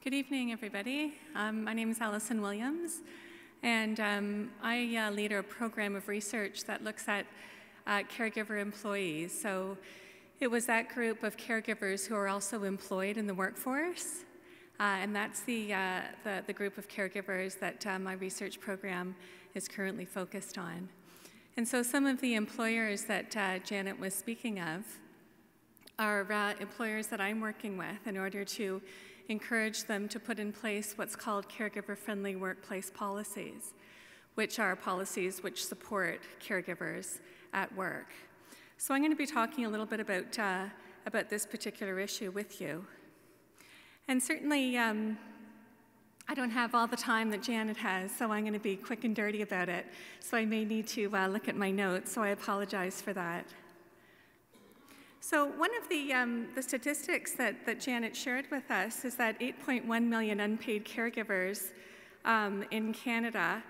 Good evening, everybody. My name is Alison Williams, and I lead a program of research that looks at caregiver employees. So it was that group of caregivers who are also employed in the workforce, and that's the group of caregivers that my research program is currently focused on. And so some of the employers that Janet was speaking of are employers that I'm working with in order to encourage them to put in place what's called caregiver-friendly workplace policies, which are policies which support caregivers at work. So I'm going to be talking a little bit about this particular issue with you. And certainly, I don't have all the time that Janet has, so I'm going to be quick and dirty about it. So I may need to look at my notes, so I apologize for that. So one of the statistics that Janet shared with us is that 8.1 million unpaid caregivers in Canada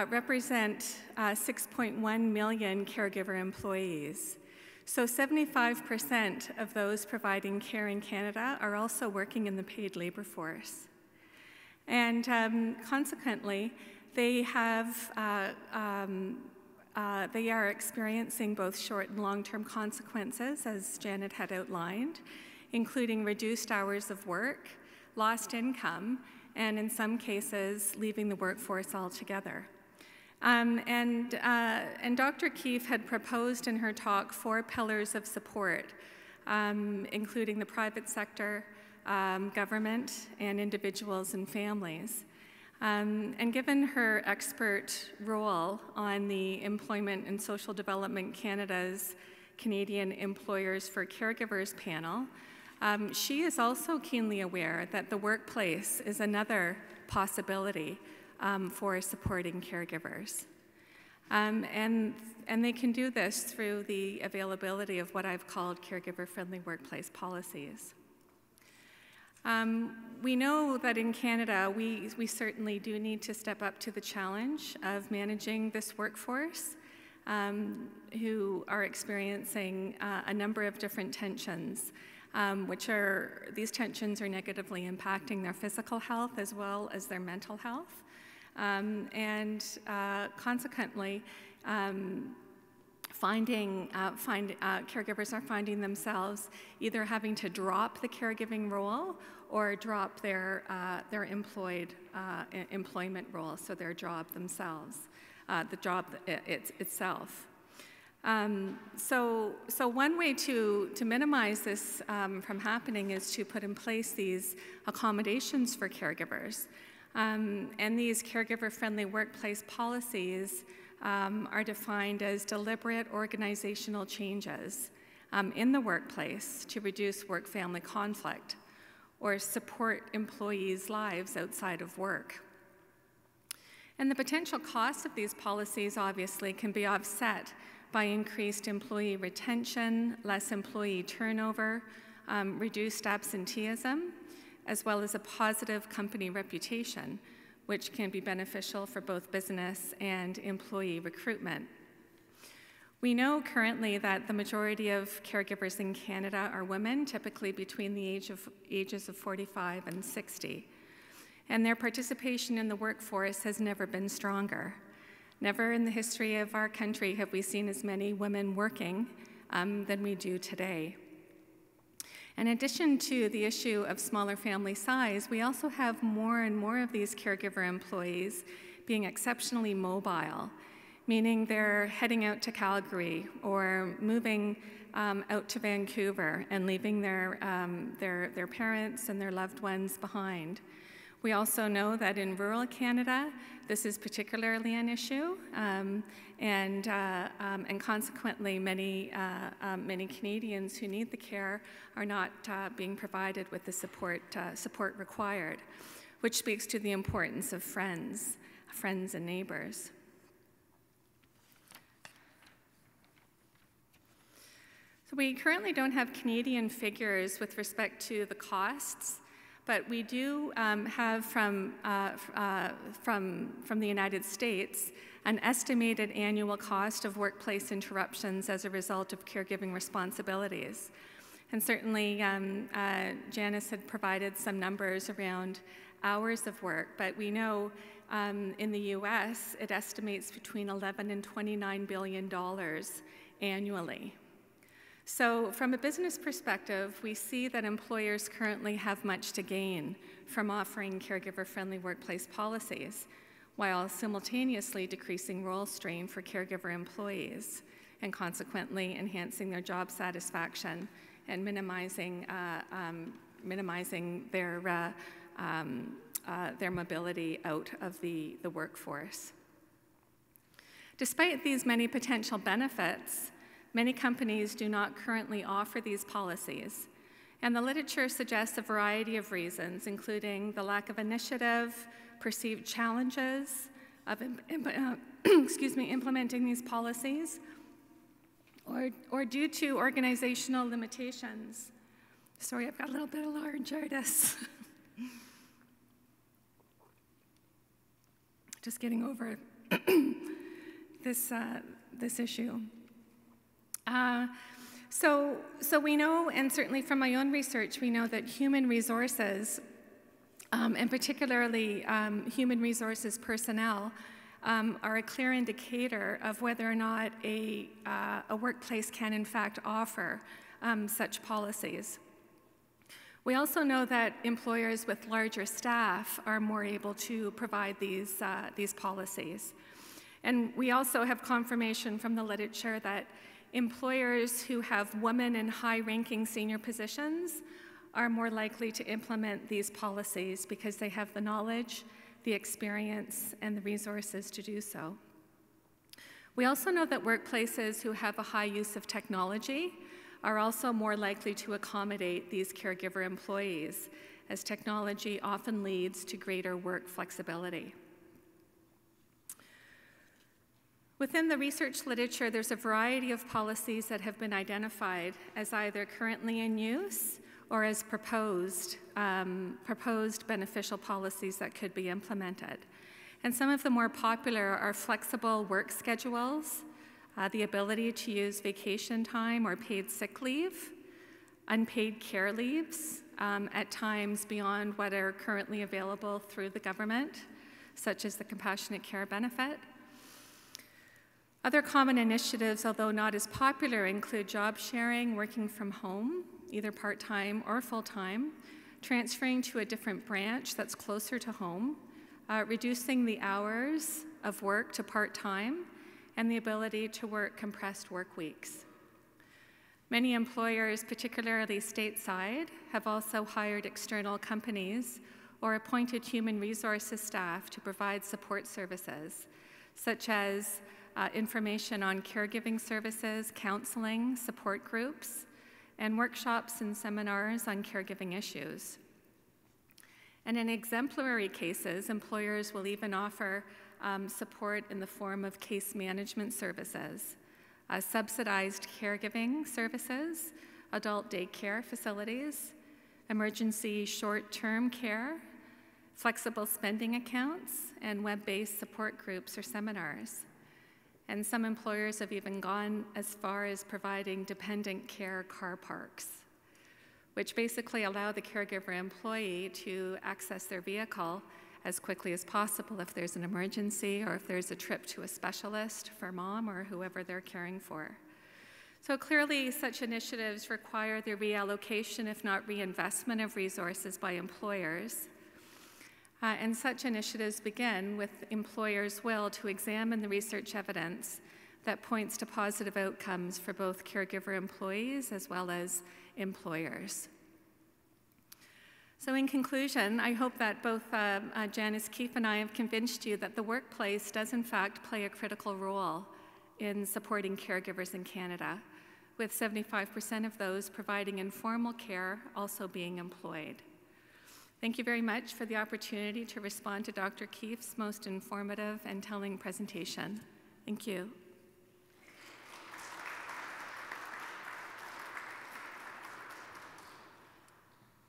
represent 6.1 million caregiver employees. So 75% of those providing care in Canada are also working in the paid labor force. And consequently, they are experiencing both short and long-term consequences, as Janet had outlined, including reduced hours of work, lost income, and in some cases, leaving the workforce altogether. And Dr. Keefe had proposed in her talk 4 pillars of support, including the private sector, government, and individuals and families. And given her expert role on the Employment and Social Development Canada's Canadian Employers for Caregivers panel, she is also keenly aware that the workplace is another possibility for supporting caregivers. And they can do this through the availability of what I've called caregiver-friendly workplace policies. We know that in Canada, we certainly do need to step up to the challenge of managing this workforce who are experiencing a number of different tensions, these tensions are negatively impacting their physical health as well as their mental health. Consequently, caregivers are finding themselves either having to drop the caregiving role or drop their employment role, so their job themselves, the job itself. So one way to minimize this from happening is to put in place these accommodations for caregivers. And these caregiver-friendly workplace policies are defined as deliberate organizational changes in the workplace to reduce work-family conflict, or support employees' lives outside of work. And the potential cost of these policies obviously can be offset by increased employee retention, less employee turnover, reduced absenteeism, as well as a positive company reputation, which can be beneficial for both business and employee recruitment. We know currently that the majority of caregivers in Canada are women, typically between the ages of 45 and 60. And their participation in the workforce has never been stronger. Never in the history of our country have we seen as many women working than we do today. In addition to the issue of smaller family size, we also have more and more of these caregiver employees being exceptionally mobile, meaning they're heading out to Calgary or moving out to Vancouver and leaving their parents and their loved ones behind. We also know that in rural Canada, this is particularly an issue, and consequently, many Canadians who need the care are not being provided with the support required, which speaks to the importance of friends and neighbors. So we currently don't have Canadian figures with respect to the costs, but we do have from the United States an estimated annual cost of workplace interruptions as a result of caregiving responsibilities. And certainly Janice had provided some numbers around hours of work, but we know in the US it estimates between $11 and $29 billion annually. So from a business perspective, we see that employers currently have much to gain from offering caregiver-friendly workplace policies, while simultaneously decreasing role strain for caregiver employees, and consequently enhancing their job satisfaction and minimizing their mobility out of the workforce. Despite these many potential benefits, many companies do not currently offer these policies, and the literature suggests a variety of reasons, including the lack of initiative, perceived challenges of implementing these policies, or due to organizational limitations. Sorry, I've got a little bit of laryngitis. Just getting over this issue. So we know, and certainly from my own research, we know that human resources, and particularly human resources personnel, are a clear indicator of whether or not a workplace can in fact offer such policies. We also know that employers with larger staff are more able to provide these policies. And we also have confirmation from the literature that employers who have women in high-ranking senior positions are more likely to implement these policies because they have the knowledge, the experience, and the resources to do so. We also know that workplaces who have a high use of technology are also more likely to accommodate these caregiver employees, as technology often leads to greater work flexibility. Within the research literature, there's a variety of policies that have been identified as either currently in use or as proposed beneficial policies that could be implemented. And some of the more popular are flexible work schedules, the ability to use vacation time or paid sick leave, unpaid care leaves, at times beyond what are currently available through the government, such as the compassionate care benefit. Other common initiatives, although not as popular, include job sharing, working from home, either part-time or full-time, transferring to a different branch that's closer to home, reducing the hours of work to part-time, and the ability to work compressed work weeks. Many employers, particularly stateside, have also hired external companies or appointed human resources staff to provide support services, such as information on caregiving services, counseling, support groups, and workshops and seminars on caregiving issues. And in exemplary cases, employers will even offer support in the form of case management services, subsidized caregiving services, adult daycare facilities, emergency short-term care, flexible spending accounts, and web-based support groups or seminars. And some employers have even gone as far as providing dependent care car parks, which basically allow the caregiver employee to access their vehicle as quickly as possible if there's an emergency or if there's a trip to a specialist for mom or whoever they're caring for. So clearly, such initiatives require the reallocation, if not reinvestment, of resources by employers. And such initiatives begin with employers' will to examine the research evidence that points to positive outcomes for both caregiver employees as well as employers. So in conclusion, I hope that both Janice Keefe and I have convinced you that the workplace does in fact play a critical role in supporting caregivers in Canada, with 75% of those providing informal care also being employed. Thank you very much for the opportunity to respond to Dr. Keefe's most informative and telling presentation. Thank you.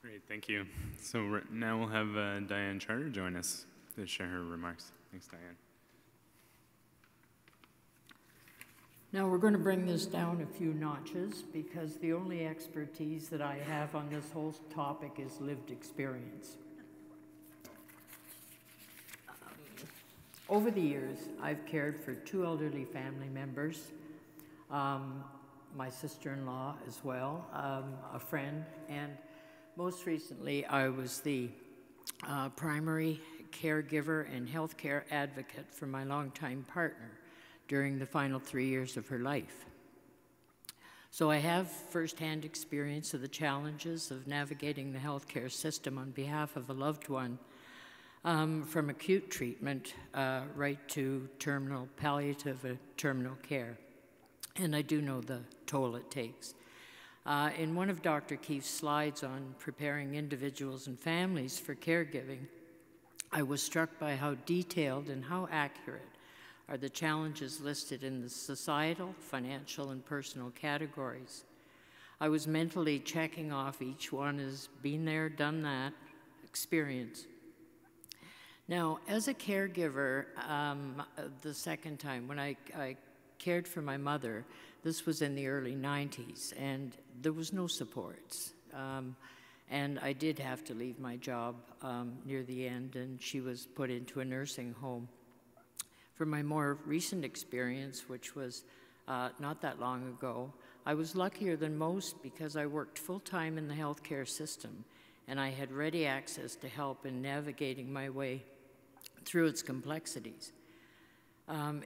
Great, thank you. So now we'll have Diane Charter join us to share her remarks. Thanks, Diane. Now we're going to bring this down a few notches because the only expertise that I have on this whole topic is lived experience. Over the years, I've cared for 2 elderly family members, my sister-in-law as well, a friend, and most recently I was the primary caregiver and healthcare advocate for my longtime partner during the final 3 years of her life. So I have firsthand experience of the challenges of navigating the healthcare system on behalf of a loved one, from acute treatment right to terminal palliative terminal care. And I do know the toll it takes. In one of Dr. Keefe's slides on preparing individuals and families for caregiving, I was struck by how detailed and how accurate are the challenges listed in the societal, financial, and personal categories. I was mentally checking off each one as been there, done that experience. Now, as a caregiver, the second time, when I cared for my mother, this was in the early 90s, and there was no supports. And I did have to leave my job near the end, and she was put into a nursing home. For my more recent experience, which was not that long ago, I was luckier than most because I worked full-time in the healthcare system, and I had ready access to help in navigating my way through its complexities.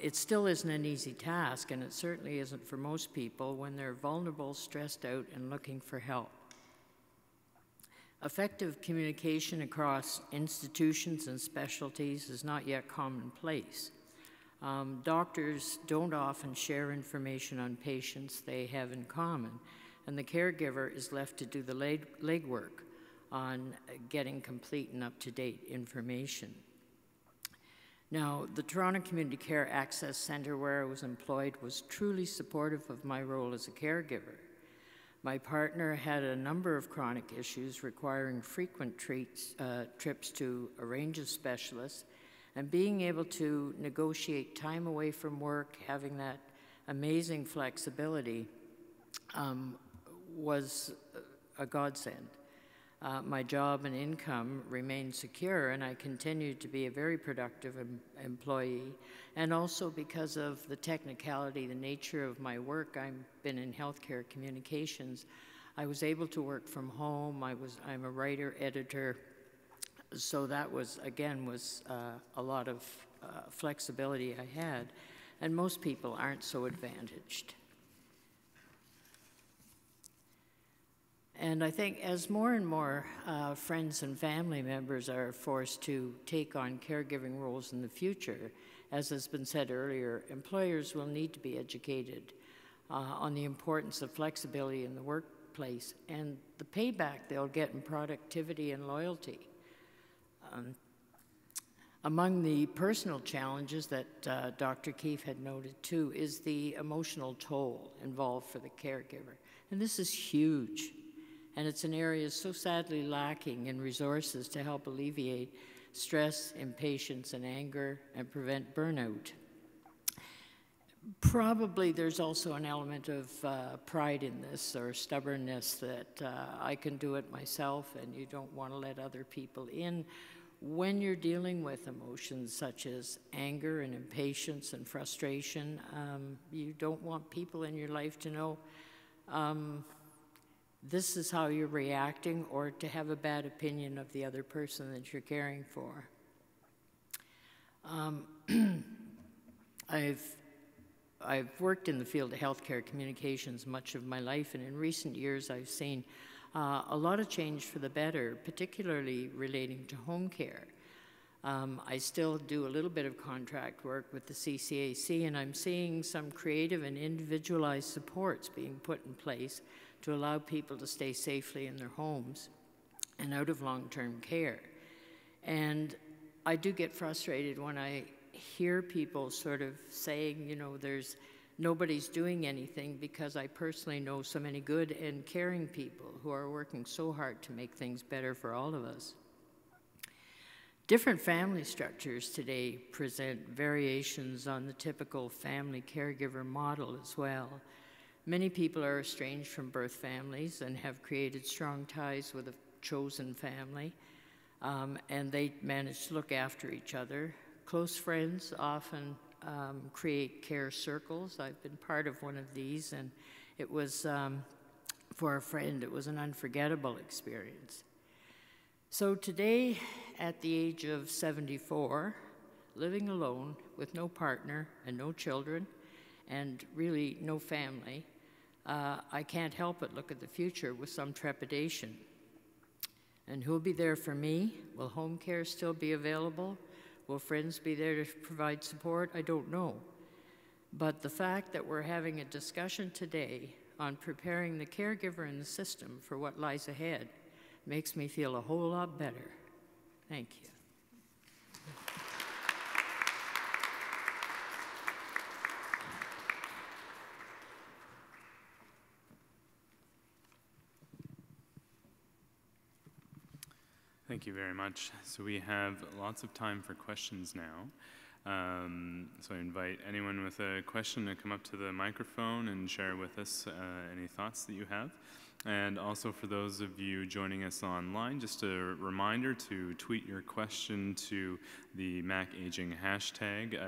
It still isn't an easy task, and it certainly isn't for most people when they're vulnerable, stressed out, and looking for help. Effective communication across institutions and specialties is not yet commonplace. Doctors don't often share information on patients they have in common, and the caregiver is left to do the legwork on getting complete and up-to-date information. Now, the Toronto Community Care Access Centre, where I was employed, was truly supportive of my role as a caregiver. My partner had a number of chronic issues requiring frequent trips to a range of specialists, and being able to negotiate time away from work, having that amazing flexibility, was a godsend. My job and income remained secure, and I continued to be a very productive employee. And also because of the technicality, the nature of my work, I've been in healthcare communications, I was able to work from home. I'm a writer, editor, so that was, again, a lot of flexibility I had, and most people aren't so advantaged. And I think as more and more friends and family members are forced to take on caregiving roles in the future, as has been said earlier, employers will need to be educated on the importance of flexibility in the workplace and the payback they'll get in productivity and loyalty. Among the personal challenges that Dr. Keefe had noted too is the emotional toll involved for the caregiver. And this is huge. And it's an area so sadly lacking in resources to help alleviate stress, impatience, and anger, and prevent burnout. Probably there's also an element of pride in this, or stubbornness, that I can do it myself, and you don't want to let other people in. When you're dealing with emotions such as anger and impatience and frustration, you don't want people in your life to know this is how you're reacting, or to have a bad opinion of the other person that you're caring for. I've worked in the field of healthcare communications much of my life, and in recent years I've seen a lot of change for the better, particularly relating to home care. I still do a little bit of contract work with the CCAC, and I'm seeing some creative and individualized supports being put in place to allow people to stay safely in their homes and out of long-term care. And I do get frustrated when I hear people sort of saying, you know, nobody's doing anything, because I personally know so many good and caring people who are working so hard to make things better for all of us. Different family structures today present variations on the typical family caregiver model as well. Many people are estranged from birth families and have created strong ties with a chosen family, and they manage to look after each other. Close friends often create care circles. I've been part of one of these, and it was, for a friend, it was an unforgettable experience. So today, at the age of 74, living alone with no partner and no children, and really no family, I can't help but look at the future with some trepidation. And who'll be there for me? Will home care still be available? Will friends be there to provide support? I don't know. But the fact that we're having a discussion today on preparing the caregiver and the system for what lies ahead makes me feel a whole lot better. Thank you. Thank you very much. So we have lots of time for questions now. So I invite anyone with a question to come up to the microphone and share with us any thoughts that you have. And also for those of you joining us online, just a reminder to tweet your question to the MacAging hashtag.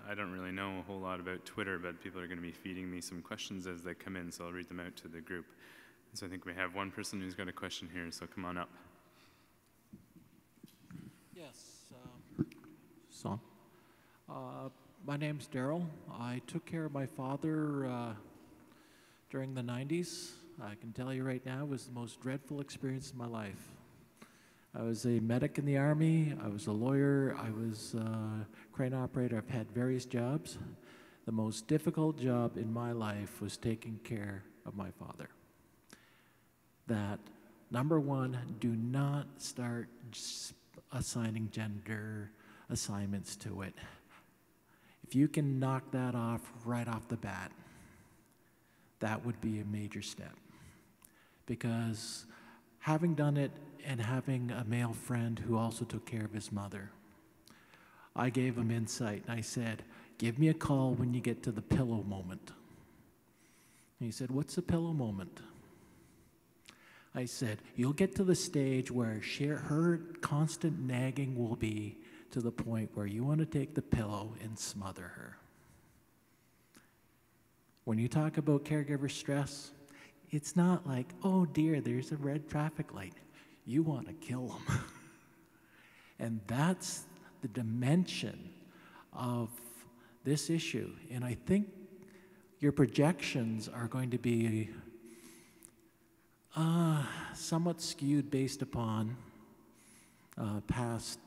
I don't really know a whole lot about Twitter, but people are going to be feeding me some questions as they come in, so I'll read them out to the group. So I think we have one person who's got a question here, so come on up. Yes, son. My name's Daryl. I took care of my father during the 90s. I can tell you right now, it was the most dreadful experience of my life. I was a medic in the Army. I was a lawyer. I was a crane operator. I've had various jobs. The most difficult job in my life was taking care of my father. That, number one, do not start assigning gender assignments to it. If you can knock that off right off the bat, that would be a major step. Because having done it and having a male friend who also took care of his mother, I gave him insight, and I said, give me a call when you get to the pillow moment. And he said, what's the pillow moment? I said, you'll get to the stage where her constant nagging will be to the point where you want to take the pillow and smother her. When you talk about caregiver stress, it's not like, oh dear, there's a red traffic light. You want to kill them. And that's the dimension of this issue. And I think your projections are going to be somewhat skewed based upon past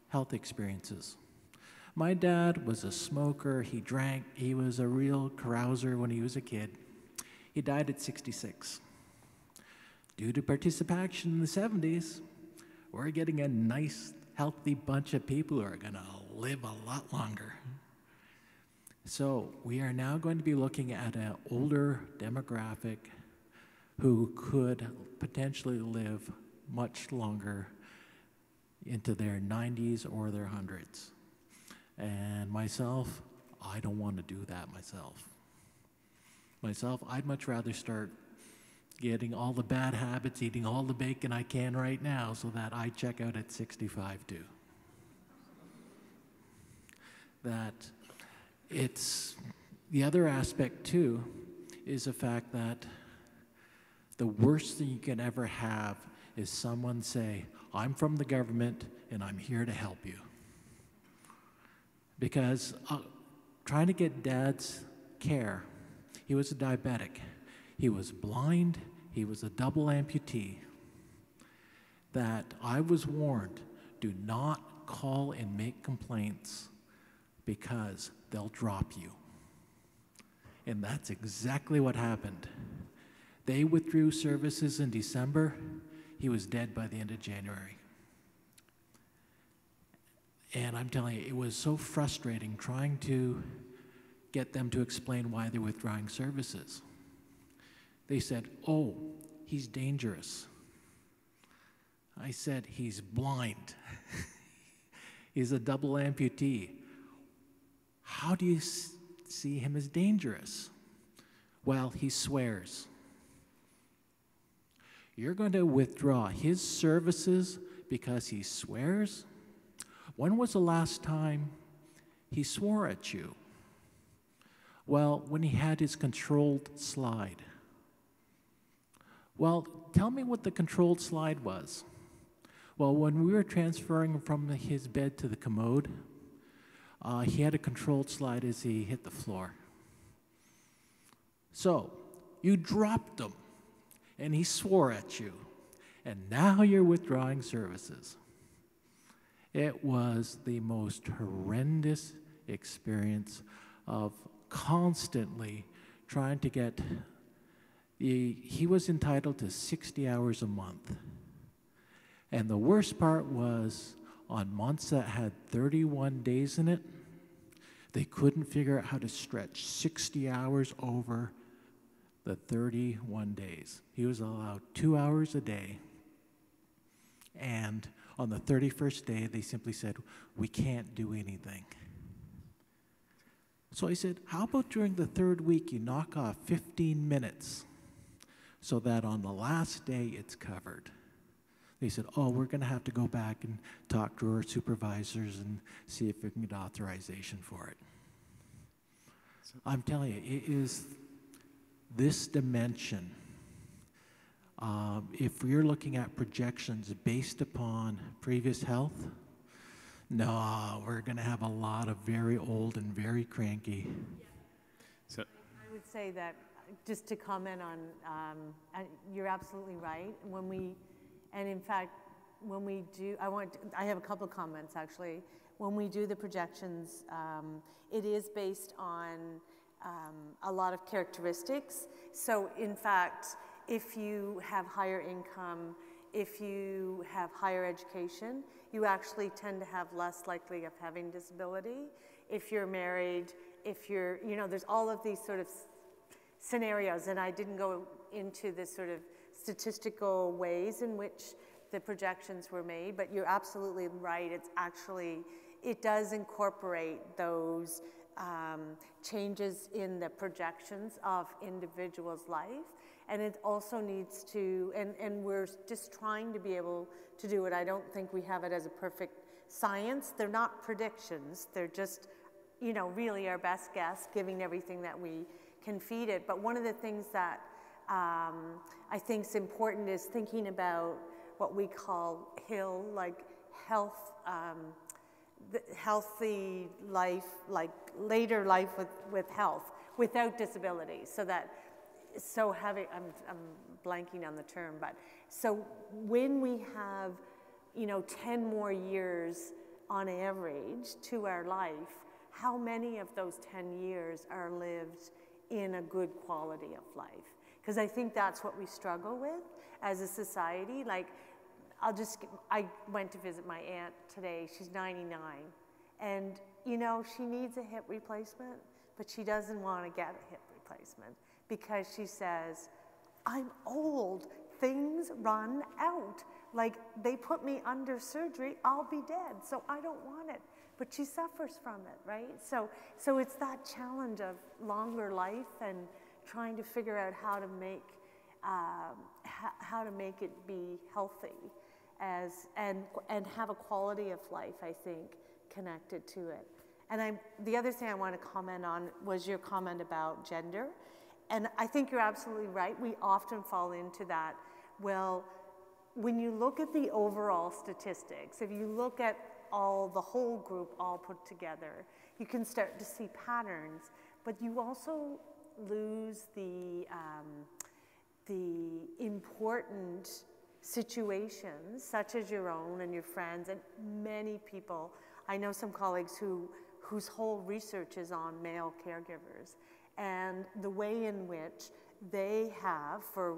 health experiences. My dad was a smoker, he drank, he was a real carouser when he was a kid. He died at 66. Due to participation in the 70s, we're getting a nice healthy bunch of people who are going to live a lot longer. So we are now going to be looking at an older demographic who could potentially live much longer into their 90s or their hundreds. And myself, I don't want to do that myself. I'd much rather start getting all the bad habits, eating all the bacon I can right now so that I check out at 65 too. That it's, the other aspect too is the fact that the worst thing you can ever have is someone say, I'm from the government and I'm here to help you. Because trying to get Dad's care, he was a diabetic, he was blind, he was a double amputee, that I was warned, do not call and make complaints because they'll drop you. And that's exactly what happened. They withdrew services in December. He was dead by the end of January. And I'm telling you, it was so frustrating trying to get them to explain why they're withdrawing services. They said, oh, he's dangerous. I said, he's blind. He's a double amputee. How do you see him as dangerous? Well, he swears. You're going to withdraw his services because he swears? When was the last time he swore at you? Well, when he had his controlled slide. Well, tell me what the controlled slide was. Well, when we were transferring from his bed to the commode, he had a controlled slide as he hit the floor. So, you dropped him, and he swore at you, and now you're withdrawing services. It was the most horrendous experience of constantly trying to get, he was entitled to 60 hours a month. And the worst part was, on months that had 31 days in it, they couldn't figure out how to stretch 60 hours over the 31 days. He was allowed 2 hours a day. And on the 31st day, they simply said, we can't do anything. So I said, how about during the third week, you knock off 15 minutes so that on the last day, it's covered. They said, oh, we're going to have to go back and talk to our supervisors and see if we can get authorization for it. I'm telling you, it is this dimension. If we're looking at projections based upon previous health, no, we're going to have a lot of very old and very cranky. So I would say that, just to comment on, you're absolutely right. And in fact, when we do, I have a couple of comments actually. When we do the projections, it is based on a lot of characteristics. So in fact, if you have higher income, if you have higher education, you actually tend to have less likely of having disability. If you're married, if you're, there's all of these sort of scenarios, and I didn't go into the sort of statistical ways in which the projections were made, but you're absolutely right. It's actually, it does incorporate those changes in the projections of individuals' life. And it also needs to, and we're just trying to be able to do it. I don't think we have it as a perfect science. They're not predictions. They're just, really our best guess, giving everything that we can feed it. But one of the things that I think is important is thinking about what we call HIL, like health, healthy life, like later life with health, without disability, so having, I'm blanking on the term, but so when we have, 10 more years on average to our life, how many of those 10 years are lived in a good quality of life? Because I think that's what we struggle with as a society. Like, I went to visit my aunt today. She's 99. And, you know, she needs a hip replacement, but she doesn't want to get a hip replacement because she says, I'm old. Things run out. Like, they put me under surgery, I'll be dead, so I don't want it. But she suffers from it, right? So it's that challenge of longer life and trying to figure out how to make it be healthy and have a quality of life, I think, connected to it. And the other thing I want to comment on was your comment about gender. And I think you're absolutely right. We often fall into that. Well, when you look at the overall statistics, if you look at the whole group all put together, you can start to see patterns, but you also lose the important situations, such as your own and your friends and many people. I know some colleagues whose whole research is on male caregivers, and the way in which they have, for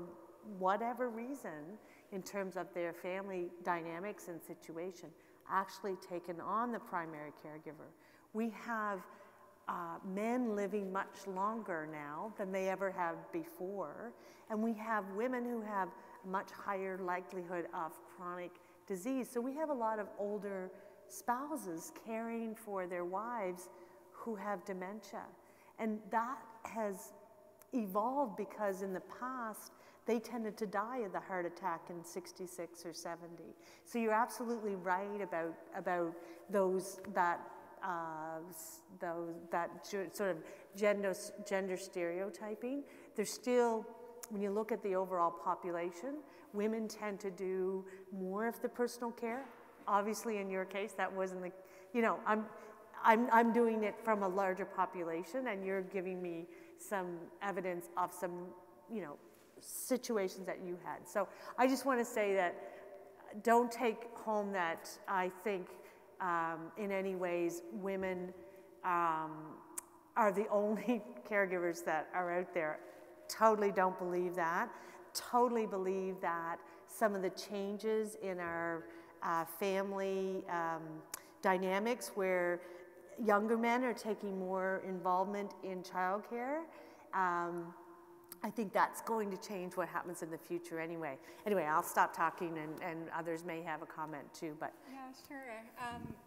whatever reason, in terms of their family dynamics and situation, actually taken on the primary caregiver. We have men living much longer now than they ever have before, and we have women who have much higher likelihood of chronic disease. So we have a lot of older spouses caring for their wives who have dementia. And that has evolved because in the past, they tended to die of the heart attack in 66 or 70. So you're absolutely right about that sort of gender stereotyping. There's still, when you look at the overall population, women tend to do more of the personal care. Obviously, in your case, that wasn't the, you know, I'm doing it from a larger population, and you're giving me some evidence of some, you know, situations that you had. So I just want to say that don't take home that I think in any ways women are the only caregivers that are out there. Totally don't believe that. Totally believe that some of the changes in our family dynamics where younger men are taking more involvement in childcare, I think that's going to change what happens in the future anyway. Anyway, I'll stop talking and others may have a comment too. But yeah, sure.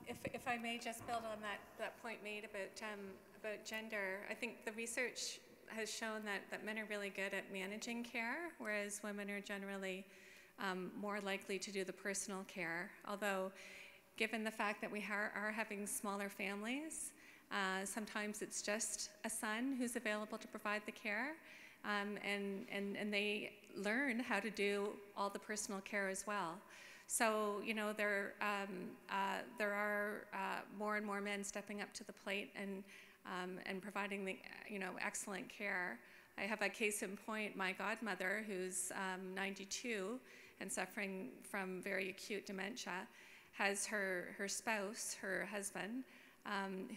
If I may just build on that point made about gender, I think the research has shown that men are really good at managing care, whereas women are generally more likely to do the personal care. Although, given the fact that we are having smaller families, sometimes it's just a son who's available to provide the care. And they learn how to do all the personal care as well. So, you know, there are more and more men stepping up to the plate and providing the, you know, excellent care. I have a case in point. My godmother, who's 92 and suffering from very acute dementia, has her spouse, her husband,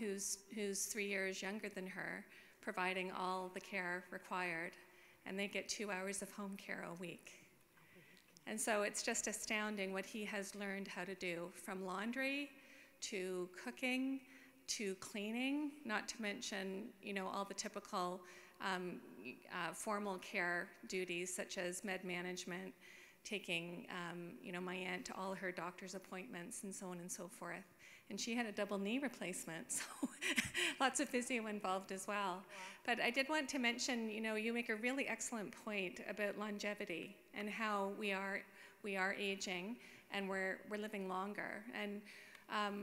who's 3 years younger than her, providing all the care required, and they get 2 hours of home care a week. And so it's just astounding what he has learned how to do, from laundry to cooking to cleaning, not to mention, you know, all the typical formal care duties such as med management, taking, you know, my aunt to all her doctor's appointments and so on and so forth. And she had a double knee replacement, so lots of physio involved as well. Wow. But I did want to mention, you know, you make a really excellent point about longevity and how we are aging and we're living longer. And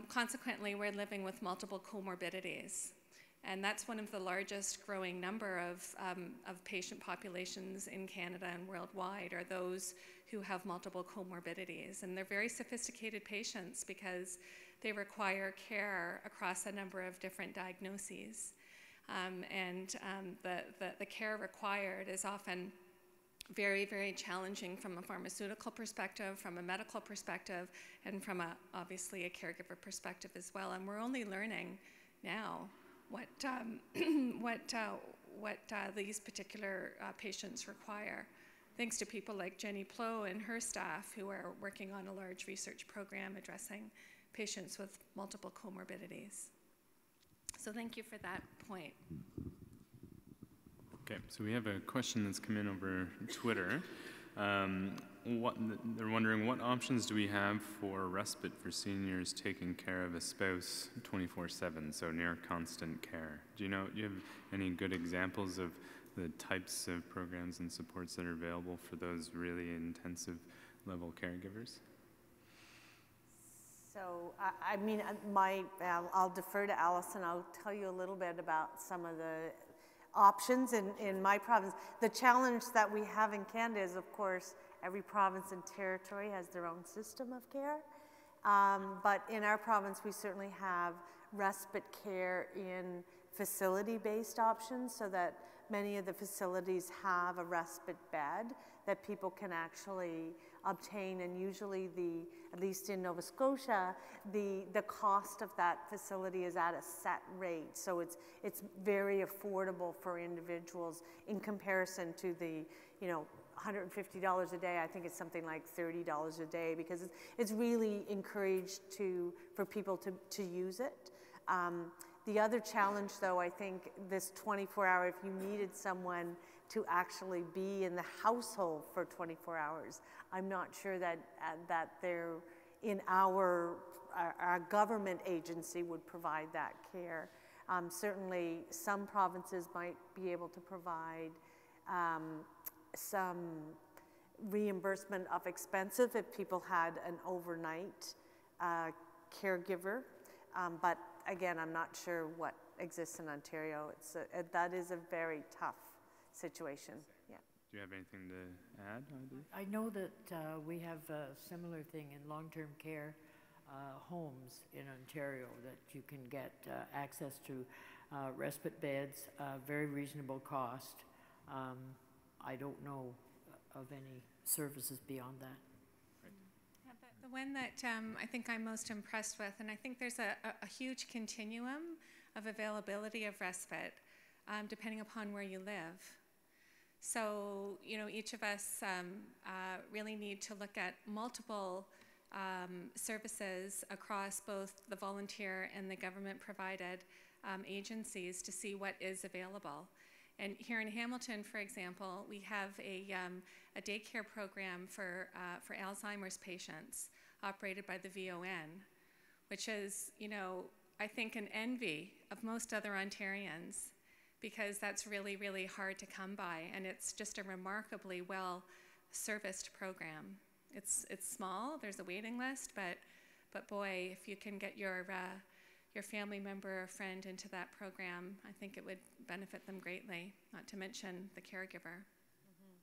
consequently, we're living with multiple comorbidities. And that's one of the largest growing number of patient populations in Canada and worldwide are those who have multiple comorbidities. And they're very sophisticated patients because they require care across a number of different diagnoses. The care required is often very, very challenging from a pharmaceutical perspective, from a medical perspective, and from obviously a caregiver perspective as well. And we're only learning now what these particular patients require. thanks to people like Jenny Plow and her staff who are working on a large research program addressing patients with multiple comorbidities. So thank you for that point. Okay, so we have a question that's come in over Twitter. They're wondering, what options do we have for respite for seniors taking care of a spouse 24/7, so near constant care? Do you have any good examples of the types of programs and supports that are available for those really intensive level caregivers? So, I'll defer to Allison. I'll tell you a little bit about some of the options in my province. The challenge that we have in Canada is, of course, every province and territory has their own system of care. But in our province, we certainly have respite care in facility-based options, so that many of the facilities have a respite bed that people can actually obtain, and usually at least in Nova Scotia, the cost of that facility is at a set rate. So it's very affordable for individuals in comparison to the, $150 a day. I think it's something like $30 a day, because it's really encouraged for people to use it. The other challenge, though, I think this 24-hour, if you needed someone to actually be in the household for 24 hours, I'm not sure that they're in our government agency would provide that care. Certainly, some provinces might be able to provide some reimbursement of expenses if people had an overnight caregiver, but again, I'm not sure what exists in Ontario. That is a very tough situation. Yeah. Do you have anything to add, either? I know that we have a similar thing in long-term care homes in Ontario, that you can get access to respite beds, very reasonable cost. I don't know of any services beyond that. Yeah, the one that I think I'm most impressed with, and I think there's a huge continuum of availability of respite depending upon where you live. So, each of us really need to look at multiple services across both the volunteer and the government-provided agencies to see what is available. And here in Hamilton, for example, we have a daycare program for Alzheimer's patients operated by the VON, which is, I think an envy of most other Ontarians, because that's really, really hard to come by, and it's just a remarkably well-serviced program. It's small, there's a waiting list, but boy, if you can get your family member or friend into that program, I think it would benefit them greatly, not to mention the caregiver. Mm-hmm.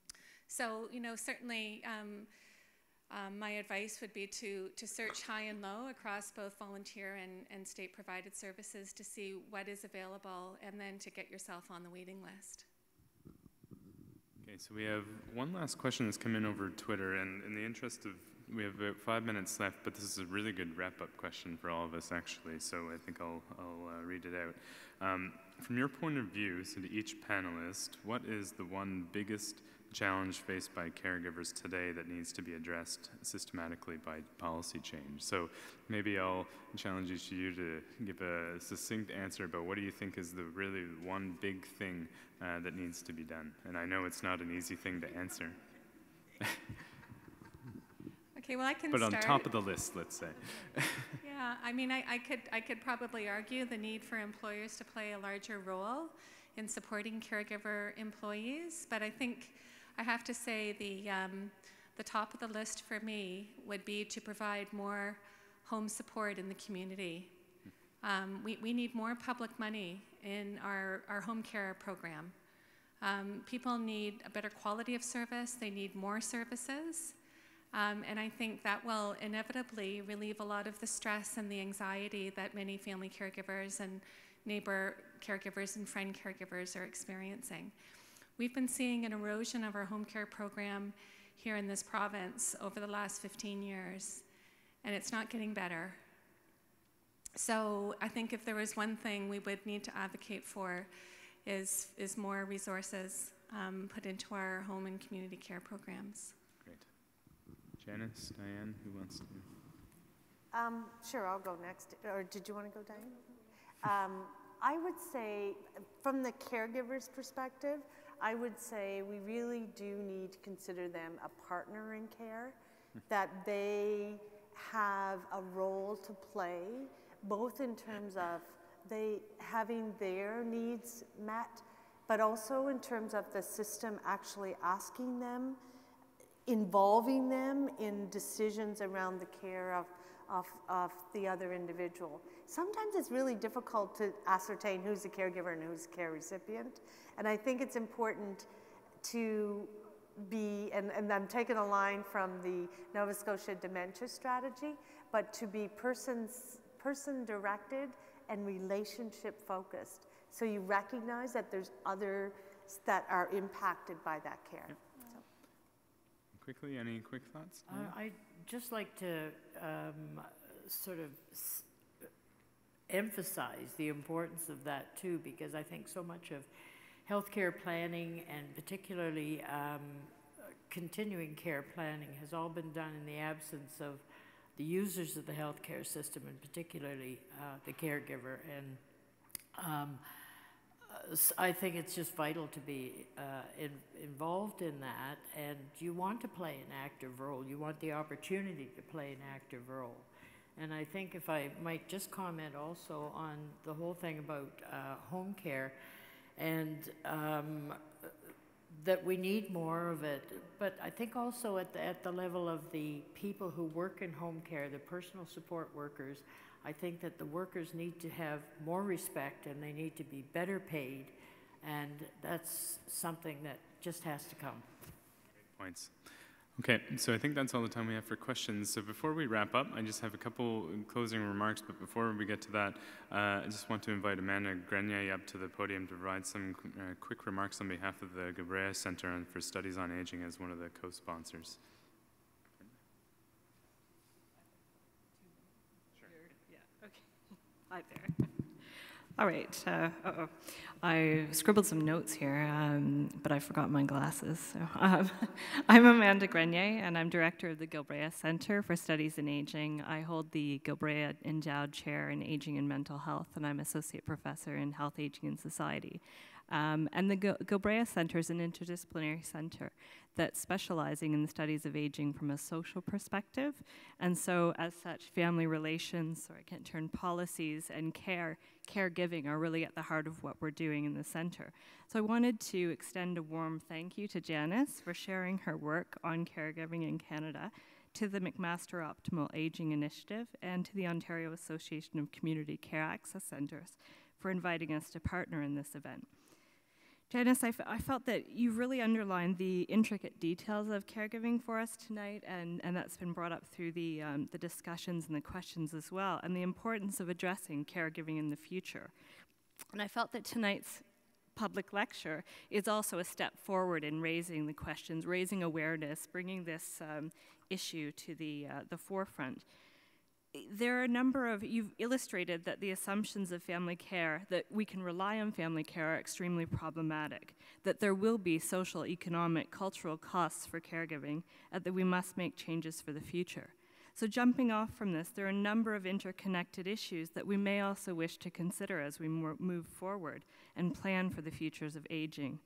So, certainly my advice would be to search high and low across both volunteer and state-provided services to see what is available, and then to get yourself on the waiting list. Okay, so we have one last question that's come in over Twitter, and in the interest of, we have about 5 minutes left, but this is a really good wrap-up question for all of us, actually, so I think I'll read it out. From your point of view, so to each panelist, what is the one biggest challenge faced by caregivers today that needs to be addressed systematically by policy change? So maybe I'll challenge each of you to give a succinct answer about what do you think is the really one big thing that needs to be done. And I know it's not an easy thing to answer. Okay, well, I can but start. On top of the list, let's say. Yeah, I mean, I could probably argue the need for employers to play a larger role in supporting caregiver employees, but I think I have to say the top of the list for me would be to provide more home support in the community. We need more public money in our home care program. People need a better quality of service, they need more services, and I think that will inevitably relieve a lot of the stress and the anxiety that many family caregivers and neighbor caregivers and friend caregivers are experiencing. We've been seeing an erosion of our home care program here in this province over the last 15 years, and it's not getting better. So I think if there was one thing we would need to advocate for is more resources put into our home and community care programs. Great. Janice, Diane, who wants to? Sure, I'll go next. Or did you want to go, Diane? I would say, from the caregiver's perspective, I would say we really do need to consider them a partner in care, that they have a role to play, both in terms of they having their needs met, but also in terms of the system actually asking them, involving them in decisions around the care of the other individual. Sometimes it's really difficult to ascertain who's a caregiver and who's a care recipient. And I think it's important to be, and I'm taking a line from the Nova Scotia Dementia Strategy, but to be person-directed and relationship-focused. So you recognize that there's others that are impacted by that care. Yep. So. Quickly, any quick thoughts? I'd just like to sort of emphasize the importance of that too, because I think so much of healthcare planning, and particularly continuing care planning, has all been done in the absence of the users of the healthcare system, and particularly the caregiver. And I think it's just vital to be involved in that, and you want to play an active role. You want the opportunity to play an active role. And I think if I might just comment also on the whole thing about home care, and that we need more of it, but I think also at the level of the people who work in home care, the personal support workers, I think that the workers need to have more respect, and they need to be better paid, and that's something that just has to come. Great points. Okay, so I think that's all the time we have for questions. So before we wrap up, I just have a couple closing remarks, but before we get to that, I just want to invite Amanda Grenier up to the podium to provide some quick remarks on behalf of the Gilbrea Centre for Studies on Aging as one of the co-sponsors. Sure. Yeah, okay. Hi there. All right. I scribbled some notes here, but I forgot my glasses. So I'm Amanda Grenier, and I'm director of the Gilbrea Centre for Studies in Aging. I hold the Gilbrea Endowed Chair in Aging and Mental Health, and I'm associate professor in Health, Aging, and Society. And the Gilbrea Centre is an interdisciplinary centre that's specializing in the studies of aging from a social perspective. And so as such, family relations, policies, and caregiving are really at the heart of what we're doing in the centre. So I wanted to extend a warm thank you to Janice for sharing her work on caregiving in Canada, to the McMaster Optimal Aging Initiative, and to the Ontario Association of Community Care Access Centres for inviting us to partner in this event. Janice, I felt that you've really underlined the intricate details of caregiving for us tonight, and that's been brought up through the discussions and the questions as well, and the importance of addressing caregiving in the future. And I felt that tonight's public lecture is also a step forward in raising the questions, raising awareness, bringing this issue to the forefront. There are a number of, you've illustrated that the assumptions of family care, that we can rely on family care, are extremely problematic, that there will be social, economic, cultural costs for caregiving, and that we must make changes for the future. So jumping off from this, there are a number of interconnected issues that we may also wish to consider as we move forward and plan for the futures of aging.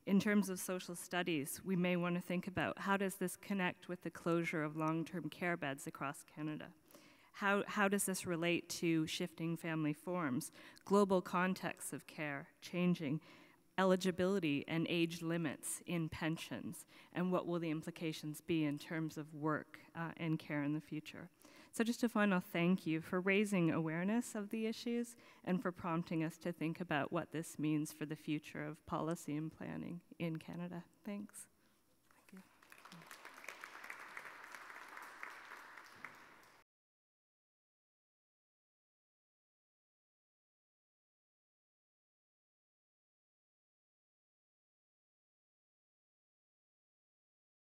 In terms of social studies, we may want to think about how does this connect with the closure of long-term care beds across Canada? How does this relate to shifting family forms, global contexts of care, changing eligibility and age limits in pensions, and what will the implications be in terms of work and care in the future? So just a final thank you for raising awareness of the issues and for prompting us to think about what this means for the future of policy and planning in Canada. Thanks.